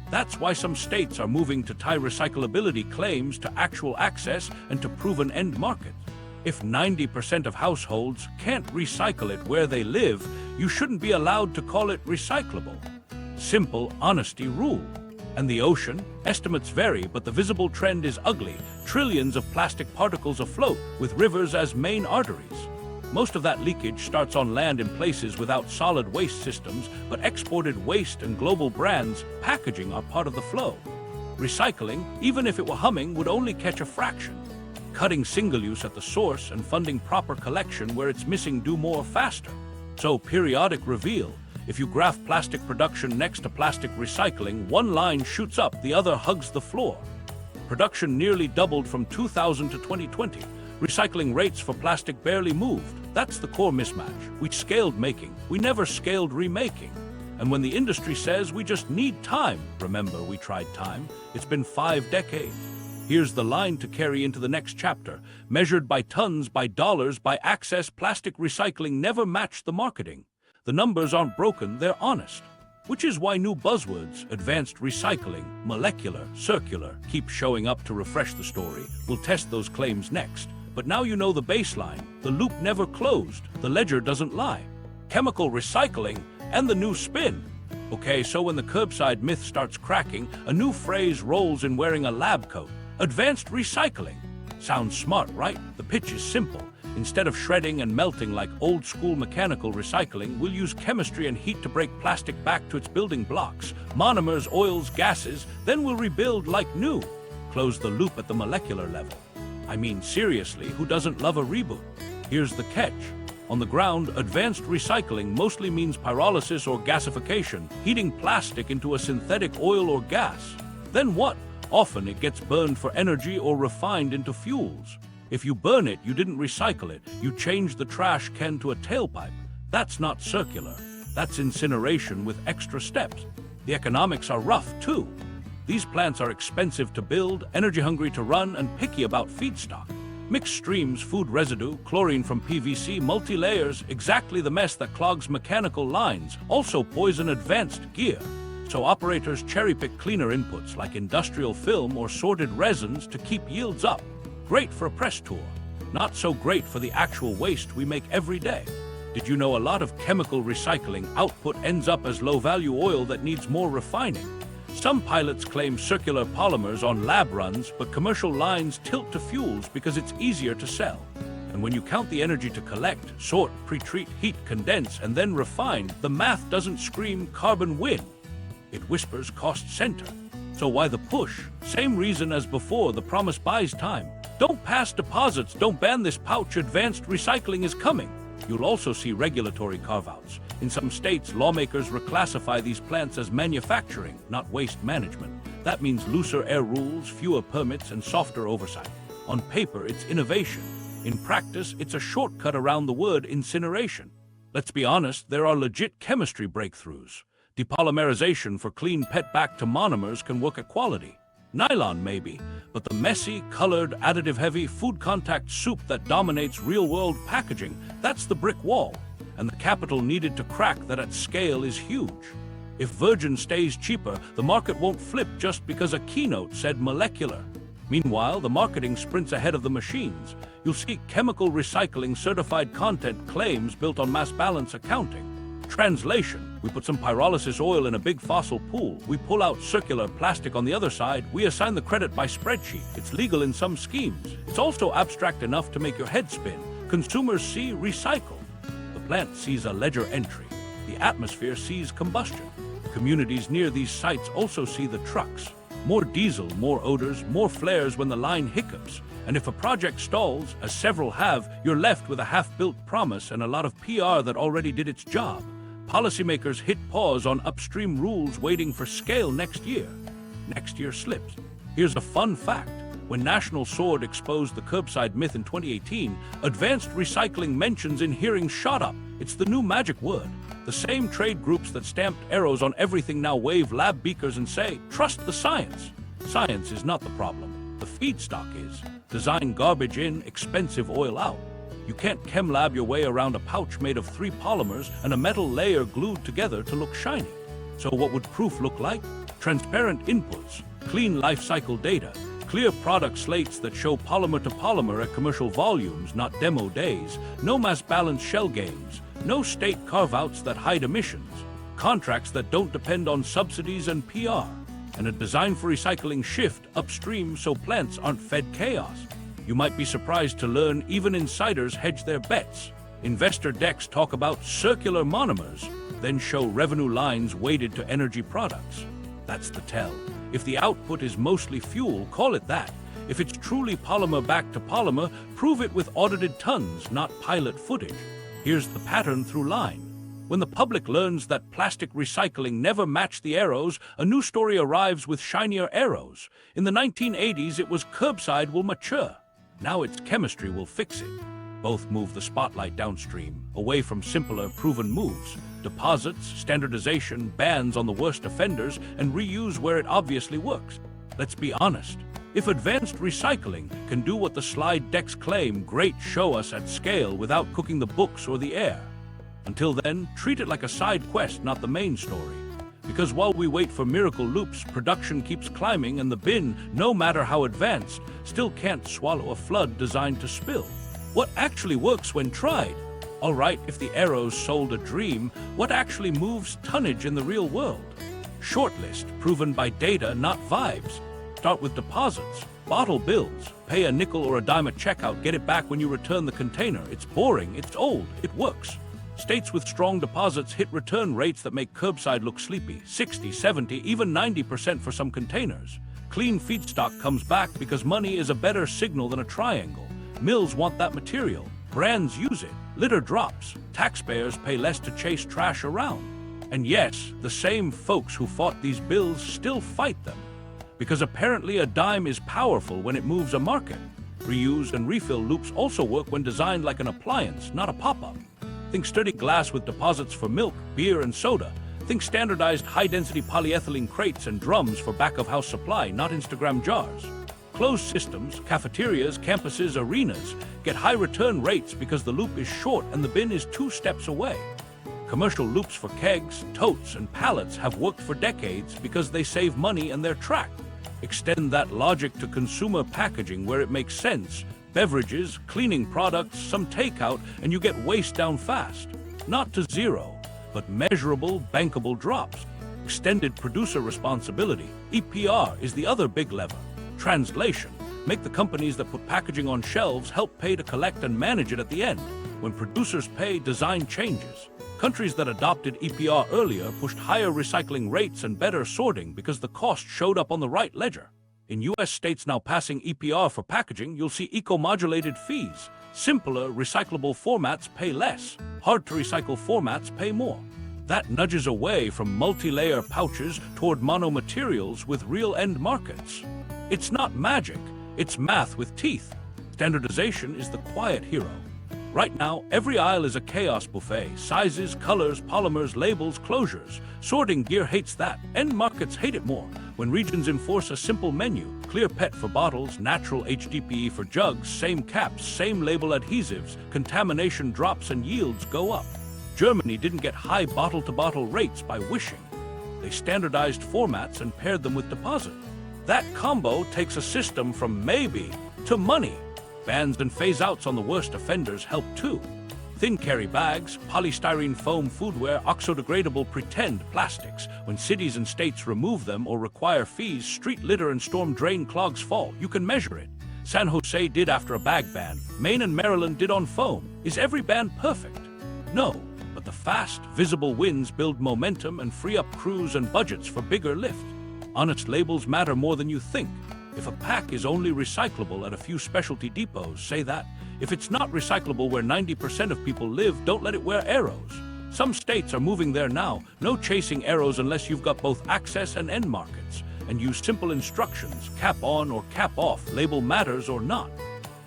That's why some states are moving to tie recyclability claims to actual access and to proven end market. If 90% of households can't recycle it where they live, you shouldn't be allowed to call it recyclable. Simple honesty rule. And the ocean? Estimates vary, but the visible trend is ugly. Trillions of plastic particles afloat, with rivers as main arteries. Most of that leakage starts on land in places without solid waste systems, but exported waste and global brands, packaging are part of the flow. Recycling, even if it were humming, would only catch a fraction. Cutting single-use at the source and funding proper collection where it's missing do more faster. So periodic reveal. If you graph plastic production next to plastic recycling, one line shoots up, the other hugs the floor. Production nearly doubled from 2000 to 2020. Recycling rates for plastic barely moved. That's the core mismatch. We scaled making. We never scaled remaking. And when the industry says we just need time, remember we tried time. It's been 5 decades. Here's the line to carry into the next chapter. Measured by tons, by dollars, by access, plastic recycling never matched the marketing. The numbers aren't broken, they're honest. Which is why new buzzwords, advanced recycling, molecular, circular, keep showing up to refresh the story. We'll test those claims next. But now you know the baseline. The loop never closed. The ledger doesn't lie. Chemical recycling and the new spin. Okay, so when the curbside myth starts cracking, a new phrase rolls in wearing a lab coat. Advanced recycling. Sounds smart, right? The pitch is simple. Instead of shredding and melting like old-school mechanical recycling, we'll use chemistry and heat to break plastic back to its building blocks. Monomers, oils, gases, then we'll rebuild like new. Close the loop at the molecular level. I mean, seriously, who doesn't love a reboot? Here's the catch. On the ground, advanced recycling mostly means pyrolysis or gasification, heating plastic into a synthetic oil or gas. Then what? Often it gets burned for energy or refined into fuels. If you burn it, you didn't recycle it. You changed the trash can to a tailpipe. That's not circular. That's incineration with extra steps. The economics are rough, too. These plants are expensive to build, energy-hungry to run, and picky about feedstock. Mixed streams, food residue, chlorine from PVC, multi-layers, exactly the mess that clogs mechanical lines, also poison advanced gear. So operators cherry-pick cleaner inputs like industrial film or sorted resins to keep yields up. Great for a press tour. Not so great for the actual waste we make every day. Did you know a lot of chemical recycling output ends up as low-value oil that needs more refining? Some pilots claim circular polymers on lab runs, but commercial lines tilt to fuels because it's easier to sell. And when you count the energy to collect, sort, pre-treat, heat, condense, and then refine, the math doesn't scream carbon win. It whispers cost center. So why the push? Same reason as before, the promise buys time. Don't pass deposits, don't ban this pouch, advanced recycling is coming. You'll also see regulatory carve-outs. In some states, lawmakers reclassify these plants as manufacturing, not waste management. That means looser air rules, fewer permits, and softer oversight. On paper, it's innovation. In practice, it's a shortcut around the word incineration. Let's be honest, there are legit chemistry breakthroughs. Depolymerization for clean PET back to monomers can work at quality. Nylon maybe, but the messy, colored, additive-heavy food contact soup that dominates real-world packaging, that's the brick wall. and the capital needed to crack that at scale is huge. If virgin stays cheaper, the market won't flip just because a keynote said molecular. Meanwhile, the marketing sprints ahead of the machines. You'll see chemical recycling certified content claims built on mass balance accounting. Translation: we put some pyrolysis oil in a big fossil pool. We pull out circular plastic on the other side. We assign the credit by spreadsheet. It's legal in some schemes. It's also abstract enough to make your head spin. Consumers see recycle. The plant sees a ledger entry. The atmosphere sees combustion. Communities near these sites also see the trucks. More diesel, more odors, more flares when the line hiccups. And if a project stalls, as several have, you're left with a half-built promise and a lot of PR that already did its job. Policymakers hit pause on upstream rules waiting for scale next year. Next year slips. Here's a fun fact. When National Sword exposed the curbside myth in 2018, advanced recycling mentions in hearings shot up. It's the new magic word. The same trade groups that stamped arrows on everything now wave lab beakers and say, trust the science. Science is not the problem. The feedstock is. Design garbage in, expensive oil out. You can't chem lab your way around a pouch made of 3 polymers and a metal layer glued together to look shiny. So what would proof look like? Transparent inputs, clean life cycle data, clear product slates that show polymer to polymer at commercial volumes, not demo days, no mass balance shell games, no state carve-outs that hide emissions, contracts that don't depend on subsidies and PR, and a design for recycling shift upstream so plants aren't fed chaos. You might be surprised to learn even insiders hedge their bets. Investor decks talk about circular monomers, then show revenue lines weighted to energy products. That's the tell. If the output is mostly fuel, call it that. If it's truly polymer back to polymer, prove it with audited tons, not pilot footage. Here's the pattern through line. When the public learns that plastic recycling never matched the arrows, a new story arrives with shinier arrows. In the 1980s, it was curbside will mature. Now it's chemistry will fix it. Both move the spotlight downstream, away from simpler, proven moves. Deposits, standardization, bans on the worst offenders, and reuse where it obviously works. Let's be honest. If advanced recycling can do what the slide decks claim, great, show us at scale without cooking the books or the air. Until then, treat it like a side quest, not the main story. Because while we wait for miracle loops, production keeps climbing and the bin, no matter how advanced, still can't swallow a flood designed to spill. What actually works when tried? All right, if the arrows sold a dream, what actually moves tonnage in the real world? Shortlist, proven by data, not vibes. Start with deposits, bottle bills, pay a nickel or a dime at checkout, get it back when you return the container. It's boring, it's old, it works. States with strong deposits hit return rates that make curbside look sleepy, 60, 70, even 90% for some containers. Clean feedstock comes back because money is a better signal than a triangle. Mills want that material. Brands use it. Litter drops. Taxpayers pay less to chase trash around. And yes, the same folks who fought these bills still fight them. Because apparently a dime is powerful when it moves a market. Reuse and refill loops also work when designed like an appliance, not a pop-up. Think sturdy glass with deposits for milk, beer, and soda. Think standardized high-density polyethylene crates and drums for back-of-house supply, not Instagram jars. Closed systems, cafeterias, campuses, arenas get high return rates because the loop is short and the bin is 2 steps away. Commercial loops for kegs, totes, and pallets have worked for decades because they save money and they're tracked. Extend that logic to consumer packaging where it makes sense. Beverages, cleaning products, some takeout, and you get waste down fast. Not to zero, but measurable, bankable drops. Extended producer responsibility, EPR, is the other big lever. Translation: make the companies that put packaging on shelves help pay to collect and manage it at the end. When producers pay, design changes. Countries that adopted EPR earlier pushed higher recycling rates and better sorting because the cost showed up on the right ledger. In US states now passing EPR for packaging, you'll see eco-modulated fees. Simpler, recyclable formats pay less. Hard-to-recycle formats pay more. That nudges away from multi-layer pouches toward monomaterials with real end markets. It's not magic, it's math with teeth. Standardization is the quiet hero. Right now, every aisle is a chaos buffet. Sizes, colors, polymers, labels, closures. Sorting gear hates that. End markets hate it more. When regions enforce a simple menu, clear PET for bottles, natural HDPE for jugs, same caps, same label adhesives, contamination drops and yields go up. Germany didn't get high bottle-to-bottle rates by wishing. They standardized formats and paired them with deposit. That combo takes a system from maybe to money. Bans and phase-outs on the worst offenders help too. Thin carry bags, polystyrene foam foodware, oxo-degradable pretend plastics. When cities and states remove them or require fees, street litter and storm drain clogs fall. You can measure it. San Jose did after a bag ban. Maine and Maryland did on foam. Is every ban perfect? No, but the fast, visible wins build momentum and free up crews and budgets for bigger lift. Honest labels matter more than you think. If a pack is only recyclable at a few specialty depots, say that. If it's not recyclable where 90% of people live, don't let it wear arrows. Some states are moving there now. No chasing arrows unless you've got both access and end markets. And use simple instructions, cap on or cap off, label matters or not.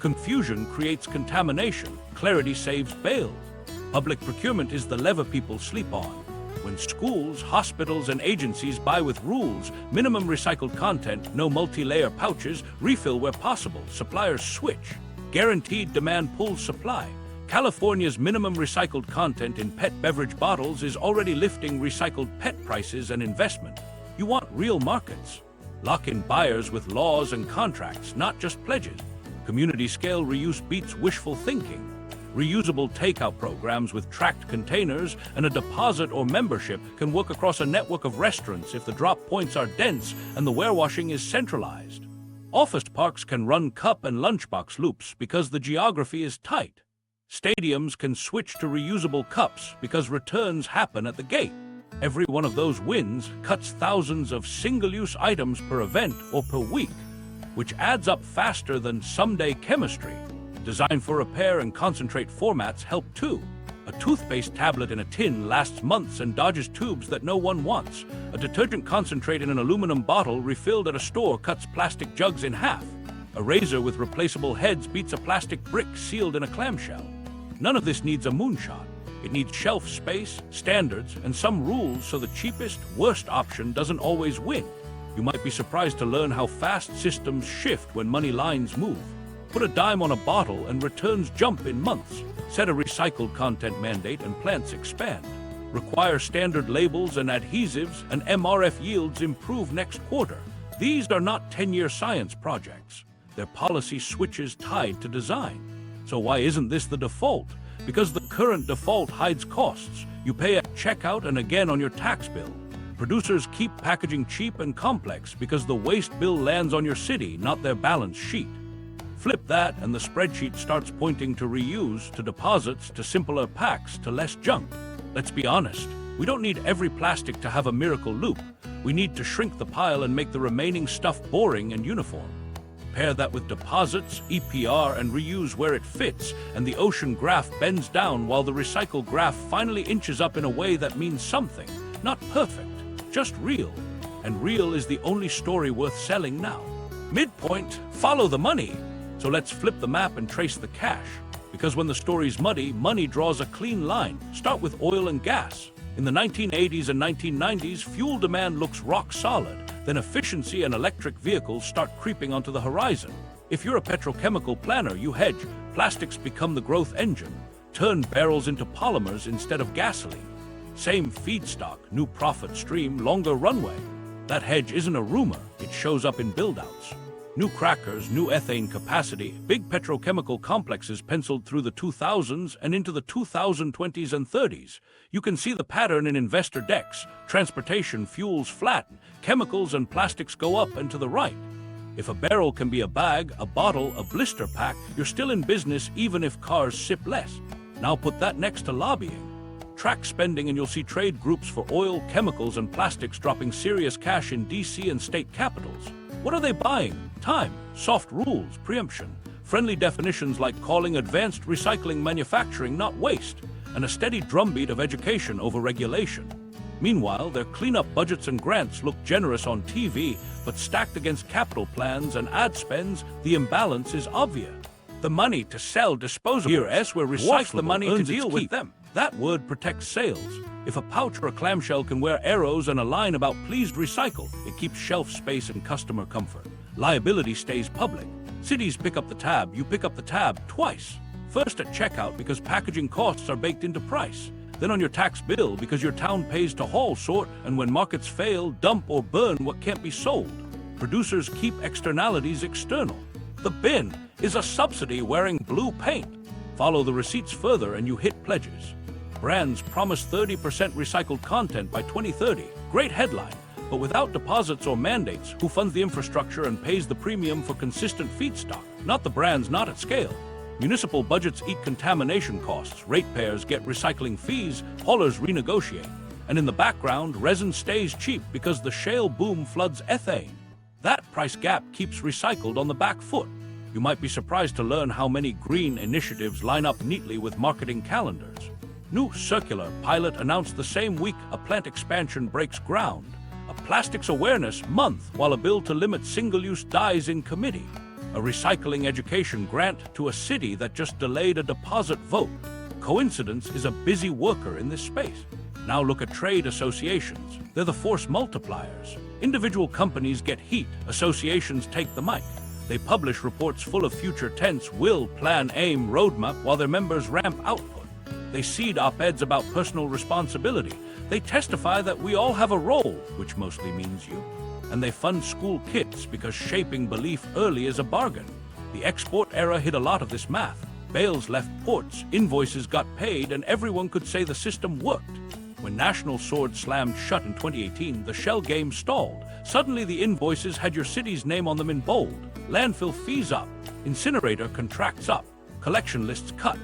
Confusion creates contamination. Clarity saves bales. Public procurement is the lever people sleep on. When schools, hospitals, and agencies buy with rules, minimum recycled content, no multi-layer pouches, refill where possible, suppliers switch. Guaranteed demand pulls supply. California's minimum recycled content in pet beverage bottles is already lifting recycled pet prices and investment. You want real markets. Lock in buyers with laws and contracts, not just pledges. Community scale reuse beats wishful thinking. Reusable takeout programs with tracked containers and a deposit or membership can work across a network of restaurants if the drop points are dense and the warewashing is centralized. Office parks can run cup and lunchbox loops because the geography is tight. Stadiums can switch to reusable cups because returns happen at the gate. Every one of those wins cuts thousands of single-use items per event or per week, which adds up faster than someday chemistry. Design for repair and concentrate formats help too. A toothpaste tablet in a tin lasts months and dodges tubes that no one wants. A detergent concentrate in an aluminum bottle refilled at a store cuts plastic jugs in half. A razor with replaceable heads beats a plastic brick sealed in a clamshell. None of this needs a moonshot. It needs shelf space, standards, and some rules so the cheapest, worst option doesn't always win. You might be surprised to learn how fast systems shift when money lines move. Put a dime on a bottle and returns jump in months. Set a recycled content mandate and plants expand. Require standard labels and adhesives and MRF yields improve next quarter. These are not 10-year science projects. They're policy switches tied to design. So why isn't this the default? Because the current default hides costs. You pay at checkout and again on your tax bill. Producers keep packaging cheap and complex because the waste bill lands on your city, not their balance sheet. Flip that and the spreadsheet starts pointing to reuse, to deposits, to simpler packs, to less junk. Let's be honest, we don't need every plastic to have a miracle loop. We need to shrink the pile and make the remaining stuff boring and uniform. Pair that with deposits, EPR, and reuse where it fits, and the ocean graph bends down while the recycle graph finally inches up in a way that means something. Not perfect, just real. And real is the only story worth selling now. Midpoint, follow the money. So let's flip the map and trace the cash. Because when the story's muddy, money draws a clean line. Start with oil and gas. In the 1980s and 1990s, fuel demand looks rock solid. Then efficiency and electric vehicles start creeping onto the horizon. If you're a petrochemical planner, you hedge. Plastics become the growth engine. Turn barrels into polymers instead of gasoline. Same feedstock, new profit stream, longer runway. That hedge isn't a rumor, it shows up in build-outs. New crackers, new ethane capacity, big petrochemical complexes penciled through the 2000s and into the 2020s and 30s. You can see the pattern in investor decks. Transportation fuels flatten, chemicals and plastics go up and to the right. If a barrel can be a bag, a bottle, a blister pack, you're still in business even if cars sip less. Now put that next to lobbying. Track spending and you'll see trade groups for oil, chemicals, and plastics dropping serious cash in DC and state capitals. What are they buying? Time, soft rules, preemption, friendly definitions like calling advanced recycling manufacturing, not waste, and a steady drumbeat of education over regulation. Meanwhile, their cleanup budgets and grants look generous on TV, but stacked against capital plans and ad spends, the imbalance is obvious. The money to sell disposables. Here, we're recycling the money to deal with them. That word protects sales. If a pouch or a clamshell can wear arrows and a line about please recycle, it keeps shelf space and customer comfort. Liability stays public. Cities pick up the tab, you pick up the tab twice. First at checkout because packaging costs are baked into price. then on your tax bill because your town pays to haul, sort, and when markets fail, dump or burn what can't be sold. Producers keep externalities external. The bin is a subsidy wearing blue paint. Follow the receipts further and you hit pledges. Brands promise 30% recycled content by 2030. Great headline, but without deposits or mandates, who funds the infrastructure and pays the premium for consistent feedstock? Not the brands, not at scale. Municipal budgets eat contamination costs, ratepayers get recycling fees, haulers renegotiate. And in the background, resin stays cheap because the shale boom floods ethane. That price gap keeps recycled on the back foot. You might be surprised to learn how many green initiatives line up neatly with marketing calendars. New circular pilot announced the same week a plant expansion breaks ground. A plastics awareness month while a bill to limit single-use dyes in committee. A recycling education grant to a city that just delayed a deposit vote. Coincidence is a busy worker in this space. Now look at trade associations. They're the force multipliers. Individual companies get heat, associations take the mic. They publish reports full of future tense, will, plan, aim, roadmap while their members ramp output. They seed op-eds about personal responsibility. They testify that we all have a role, which mostly means you. And they fund school kits because shaping belief early is a bargain. The export era hit a lot of this math. Bales left ports, invoices got paid, and everyone could say the system worked. When National Sword slammed shut in 2018, the shell game stalled. Suddenly the invoices had your city's name on them in bold. Landfill fees up, incinerator contracts up, collection lists cut.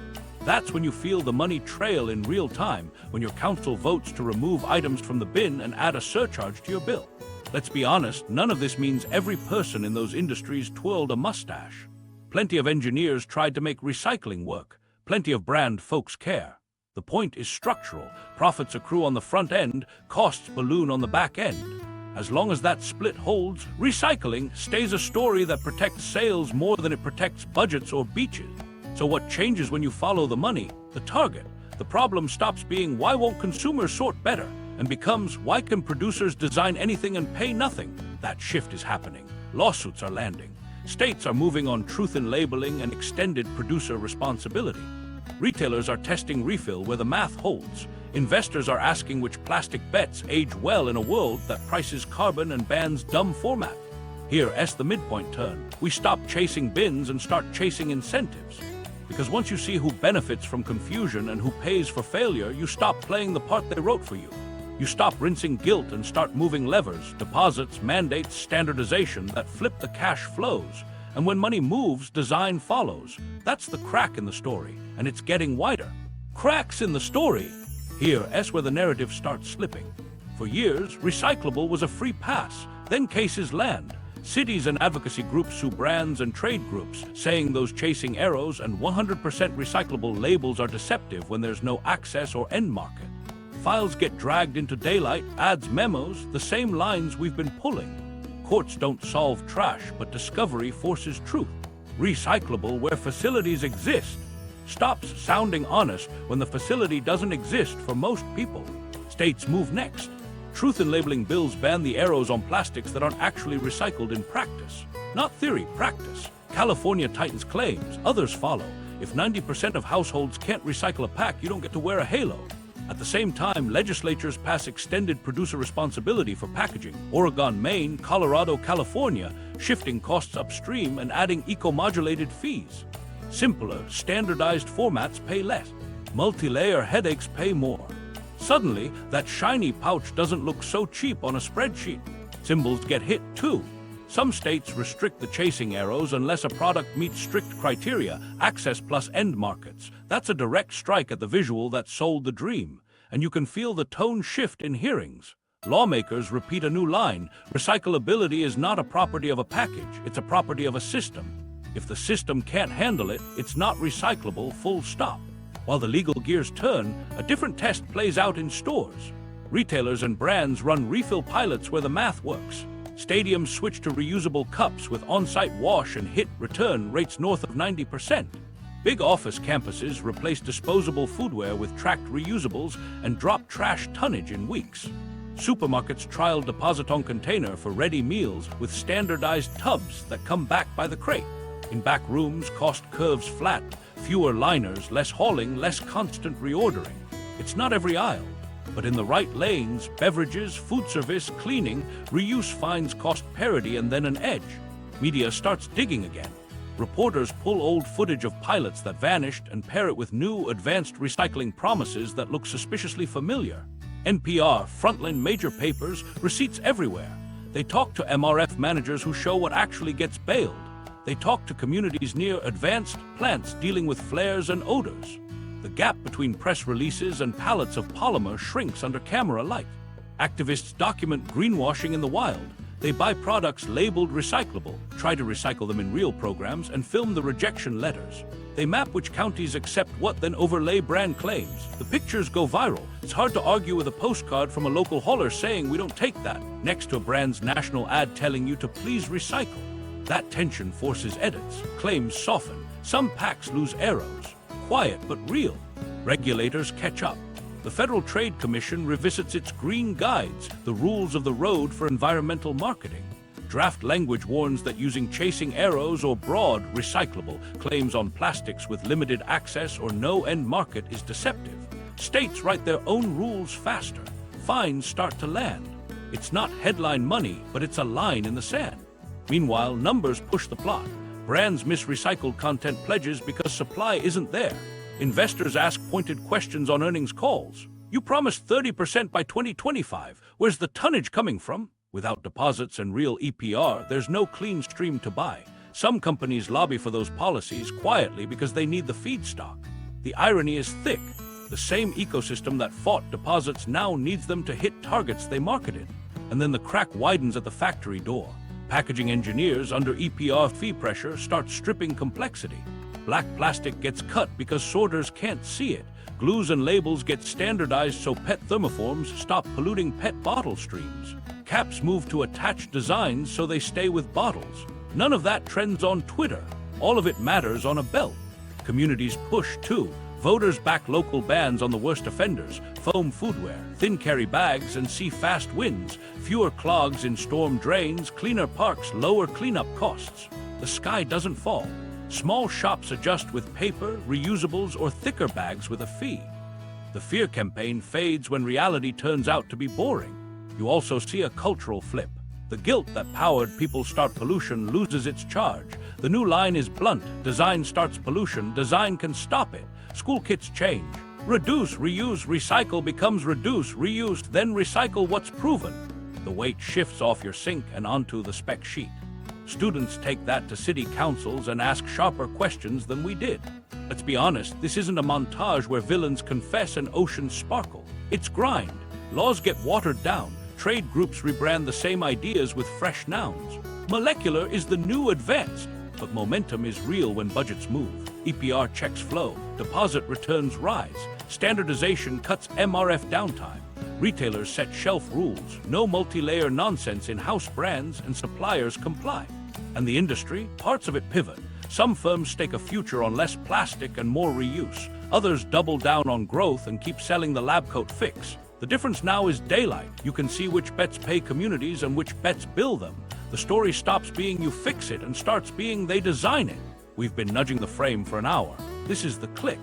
That's when you feel the money trail in real time, when your council votes to remove items from the bin and add a surcharge to your bill. Let's be honest, none of this means every person in those industries twirled a mustache. Plenty of engineers tried to make recycling work. Plenty of brand folks care. The point is structural. Profits accrue on the front end, costs balloon on the back end. As long as that split holds, recycling stays a story that protects sales more than it protects budgets or beaches. So what changes when you follow the money, the target? The problem stops being why won't consumers sort better and becomes why can producers design anything and pay nothing? That shift is happening. Lawsuits are landing. States are moving on truth in labeling and extended producer responsibility. Retailers are testing refill where the math holds. Investors are asking which plastic bets age well in a world that prices carbon and bans dumb format. Here's the midpoint turn. We stop chasing bins and start chasing incentives. Because once you see who benefits from confusion and who pays for failure, you stop playing the part they wrote for you. You stop rinsing guilt and start moving levers, deposits, mandates, standardization that flip the cash flows. And when money moves, design follows. That's the crack in the story, and it's getting wider. Cracks in the story. Here's where the narrative starts slipping. For years, recyclable was a free pass. Then cases land. Cities and advocacy groups sue brands and trade groups, saying those chasing arrows and 100% recyclable labels are deceptive when there's no access or end market. Files get dragged into daylight, ads, memos, the same lines we've been pulling. Courts don't solve trash, but discovery forces truth. Recyclable where facilities exist stops sounding honest when the facility doesn't exist for most people. States move next. Truth in labeling bills ban the arrows on plastics that aren't actually recycled in practice. Not theory, practice. California tightens claims, others follow. If 90% of households can't recycle a pack, you don't get to wear a halo. At the same time, legislatures pass extended producer responsibility for packaging. Oregon, Maine, Colorado, California, shifting costs upstream and adding eco-modulated fees. Simpler, standardized formats pay less. Multi-layer headaches pay more. Suddenly, that shiny pouch doesn't look so cheap on a spreadsheet. Symbols get hit too. Some states restrict the chasing arrows unless a product meets strict criteria, access plus end markets. That's a direct strike at the visual that sold the dream. And you can feel the tone shift in hearings. Lawmakers repeat a new line: recyclability is not a property of a package, it's a property of a system. If the system can't handle it, it's not recyclable, full stop. While the legal gears turn, a different test plays out in stores. Retailers and brands run refill pilots where the math works. Stadiums switch to reusable cups with on-site wash and hit return rates north of 90%. Big office campuses replace disposable foodware with tracked reusables and drop trash tonnage in weeks. Supermarkets trial deposit on container for ready meals with standardized tubs that come back by the crate. In back rooms, cost curves flat. Fewer liners, less hauling, less constant reordering. It's not every aisle, but in the right lanes, beverages, food service, cleaning, reuse finds cost parity and then an edge. Media starts digging again. Reporters pull old footage of pilots that vanished and pair it with new, advanced recycling promises that look suspiciously familiar. NPR, Frontline, major papers, receipts everywhere. They talk to MRF managers who show what actually gets bailed. They talk to communities near advanced plants dealing with flares and odors. The gap between press releases and pallets of polymer shrinks under camera light. Activists document greenwashing in the wild. They buy products labeled recyclable, try to recycle them in real programs, and film the rejection letters. They map which counties accept what, then overlay brand claims. The pictures go viral. It's hard to argue with a postcard from a local hauler saying we don't take that, next to a brand's national ad telling you to please recycle. That tension forces edits. Claims soften. Some packs lose arrows. Quiet but real. Regulators catch up. The Federal Trade Commission revisits its green guides, the rules of the road for environmental marketing. Draft language warns that using chasing arrows or broad, recyclable claims on plastics with limited access or no end market is deceptive. States write their own rules faster. Fines start to land. It's not headline money, but it's a line in the sand. Meanwhile, numbers push the plot. Brands miss recycled content pledges because supply isn't there. Investors ask pointed questions on earnings calls. You promised 30% by 2025. Where's the tonnage coming from? Without deposits and real EPR, there's no clean stream to buy. Some companies lobby for those policies quietly because they need the feedstock. The irony is thick. The same ecosystem that fought deposits now needs them to hit targets they marketed. And then the crack widens at the factory door. Packaging engineers, under EPR fee pressure, start stripping complexity. Black plastic gets cut because sorters can't see it. Glues and labels get standardized so PET thermoforms stop polluting PET bottle streams. Caps move to attached designs so they stay with bottles. None of that trends on Twitter. All of it matters on a belt. Communities push, too. Voters back local bans on the worst offenders, foam foodware, thin carry bags, and see fast wins. Fewer clogs in storm drains, cleaner parks, lower cleanup costs. The sky doesn't fall. Small shops adjust with paper, reusables, or thicker bags with a fee. The fear campaign fades when reality turns out to be boring. You also see a cultural flip. The guilt that powered People Start Pollution loses its charge. The new line is blunt. Design starts pollution. Design can stop it. School kits change. Reduce, reuse, recycle becomes reduce, reused, then recycle what's proven. The weight shifts off your sink and onto the spec sheet. Students take that to city councils and ask sharper questions than we did. Let's be honest, this isn't a montage where villains confess and oceans sparkle. It's grind. Laws get watered down. Trade groups rebrand the same ideas with fresh nouns. Molecular is the new advanced, but momentum is real when budgets move. EPR checks flow. Deposit returns rise. Standardization cuts MRF downtime. Retailers set shelf rules. No multi-layer nonsense in house brands, and suppliers comply. And the industry, parts of it pivot. Some firms stake a future on less plastic and more reuse. Others double down on growth and keep selling the lab coat fix. The difference now is daylight. You can see which bets pay communities and which bets bill them. The story stops being you fix it and starts being they design it. We've been nudging the frame for an hour. This is the click.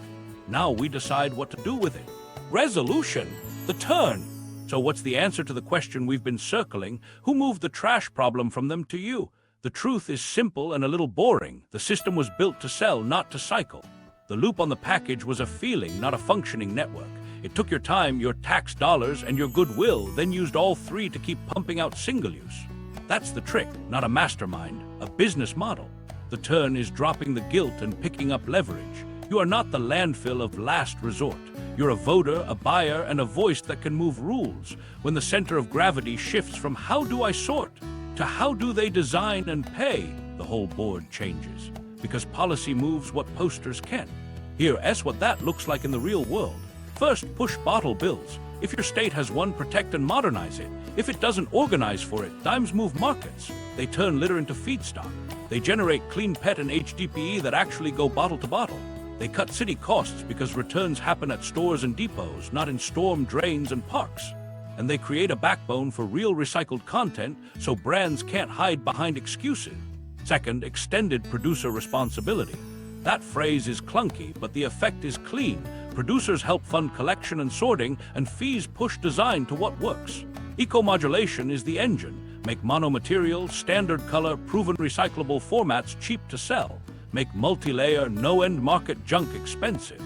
Now we decide what to do with it. Resolution. The turn. So what's the answer to the question we've been circling? Who moved the trash problem from them to you? The truth is simple and a little boring. The system was built to sell, not to cycle. The loop on the package was a feeling, not a functioning network. It took your time, your tax dollars, and your goodwill, then used all three to keep pumping out single-use. That's the trick, not a mastermind, a business model. The turn is dropping the guilt and picking up leverage. You are not the landfill of last resort. You're a voter, a buyer, and a voice that can move rules. When the center of gravity shifts from how do I sort to how do they design and pay, the whole board changes. Because policy moves what posters can't. Here, what that looks like in the real world. First, push bottle bills. If your state has one, protect and modernize it. If it doesn't organize for it, dimes move markets. They turn litter into feedstock. They generate clean PET and HDPE that actually go bottle to bottle. They cut city costs because returns happen at stores and depots, not in storm drains and parks. And they create a backbone for real recycled content so brands can't hide behind excuses. Second, extended producer responsibility. That phrase is clunky, but the effect is clean. Producers help fund collection and sorting, and fees push design to what works. Eco-modulation is the engine. Make monomaterial, standard color, proven recyclable formats cheap to sell. Make multi-layer, no-end market junk expensive.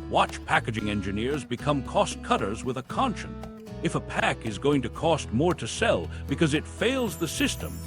Watch packaging engineers become cost cutters with a conscience. If a pack is going to cost more to sell because it fails the system,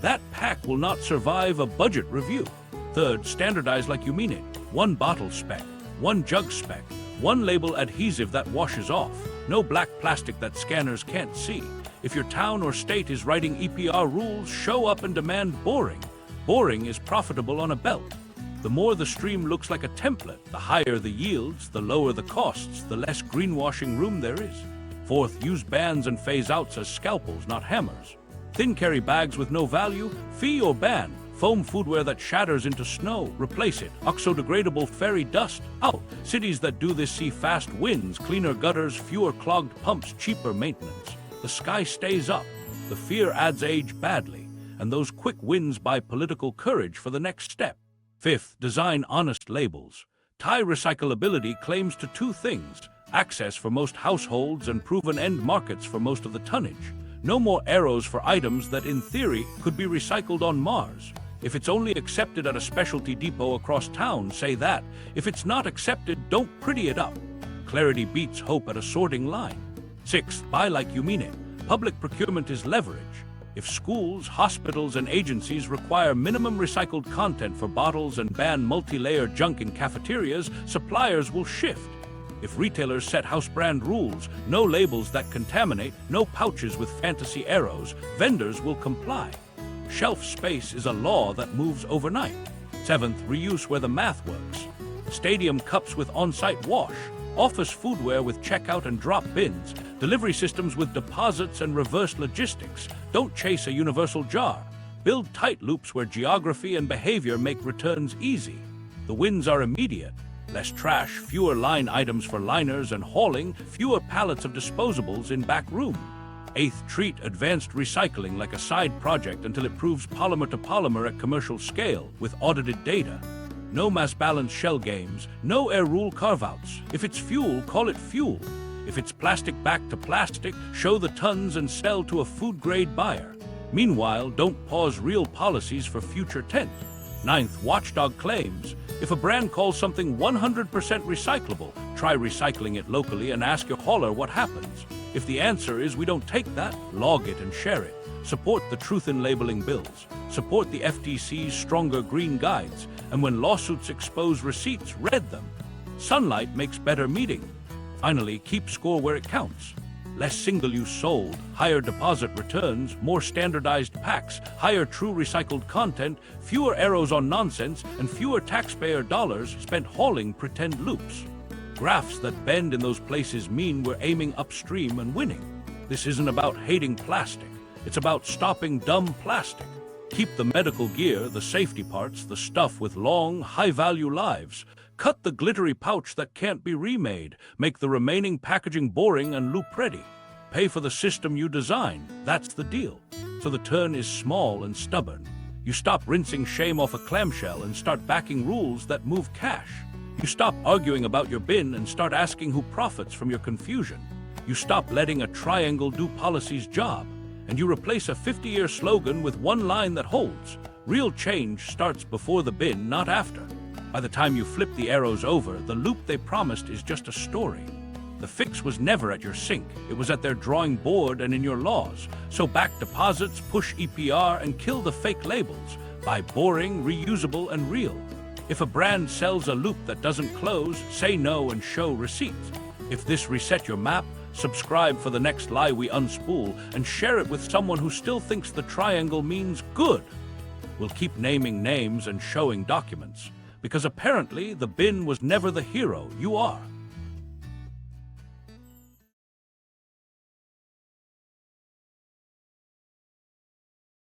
that pack will not survive a budget review. Third, standardize like you mean it. One bottle spec, one jug spec, one label adhesive that washes off. No black plastic that scanners can't see. If your town or state is writing EPR rules, show up and demand boring. Boring is profitable on a belt. The more the stream looks like a template, the higher the yields, the lower the costs, the less greenwashing room there is. Fourth, use bans and phase-outs as scalpels, not hammers. Thin carry bags with no value, fee or ban. Foam foodware that shatters into snow, replace it. Oxo-degradable fairy dust, out. Cities that do this see fast wins, cleaner gutters, fewer clogged pumps, cheaper maintenance. The sky stays up. The fear adds age badly, and those quick wins buy political courage for the next step. Fifth, design honest labels. Tie recyclability claims to two things: access for most households and proven end markets for most of the tonnage. No more arrows for items that in theory could be recycled on Mars. If it's only accepted at a specialty depot across town, say that. If it's not accepted, don't pretty it up. Clarity beats hope at a sorting line. Sixth, buy like you mean it. Public procurement is leverage. If schools, hospitals, and agencies require minimum recycled content for bottles and ban multi-layer junk in cafeterias, suppliers will shift. If retailers set house brand rules, no labels that contaminate, no pouches with fantasy arrows, vendors will comply. Shelf space is a law that moves overnight. Seventh, reuse where the math works. Stadium cups with on-site wash, office foodware with checkout and drop bins, delivery systems with deposits and reverse logistics. Don't chase a universal jar. Build tight loops where geography and behavior make returns easy. The wins are immediate. Less trash, fewer line items for liners and hauling, fewer pallets of disposables in back room. Eighth, treat advanced recycling like a side project until it proves polymer to polymer at commercial scale with audited data. No mass balance shell games, no air rule carve-outs. If it's fuel, call it fuel. If it's plastic back to plastic, show the tons and sell to a food-grade buyer. Meanwhile, don't pause real policies for future tent. Ninth, watchdog claims. If a brand calls something 100% recyclable, try recycling it locally and ask your hauler what happens. If the answer is we don't take that, log it and share it. Support the Truth in Labeling bills. Support the FTC's Stronger Green Guides. And when lawsuits expose receipts, read them. Sunlight makes better meeting. Finally, keep score where it counts. Less single-use sold, higher deposit returns, more standardized packs, higher true recycled content, fewer arrows on nonsense, and fewer taxpayer dollars spent hauling pretend loops. Graphs that bend in those places mean we're aiming upstream and winning. This isn't about hating plastic. It's about stopping dumb plastic. Keep the medical gear, the safety parts, the stuff with long, high-value lives. Cut the glittery pouch that can't be remade. Make the remaining packaging boring and loop-ready. Pay for the system you design. That's the deal. So the turn is small and stubborn. You stop rinsing shame off a clamshell and start backing rules that move cash. You stop arguing about your bin and start asking who profits from your confusion. You stop letting a triangle do policy's job. And you replace a 50-year slogan with one line that holds. Real change starts before the bin, not after. By the time you flip the arrows over, the loop they promised is just a story. The fix was never at your sink. It was at their drawing board and in your laws. So back deposits, push EPR, and kill the fake labels. Buy boring, reusable, and real. If a brand sells a loop that doesn't close, say no and show receipts. If this reset your map, subscribe for the next lie we unspool and share it with someone who still thinks the triangle means good. We'll keep naming names and showing documents. Because apparently the bin was never the hero, you are.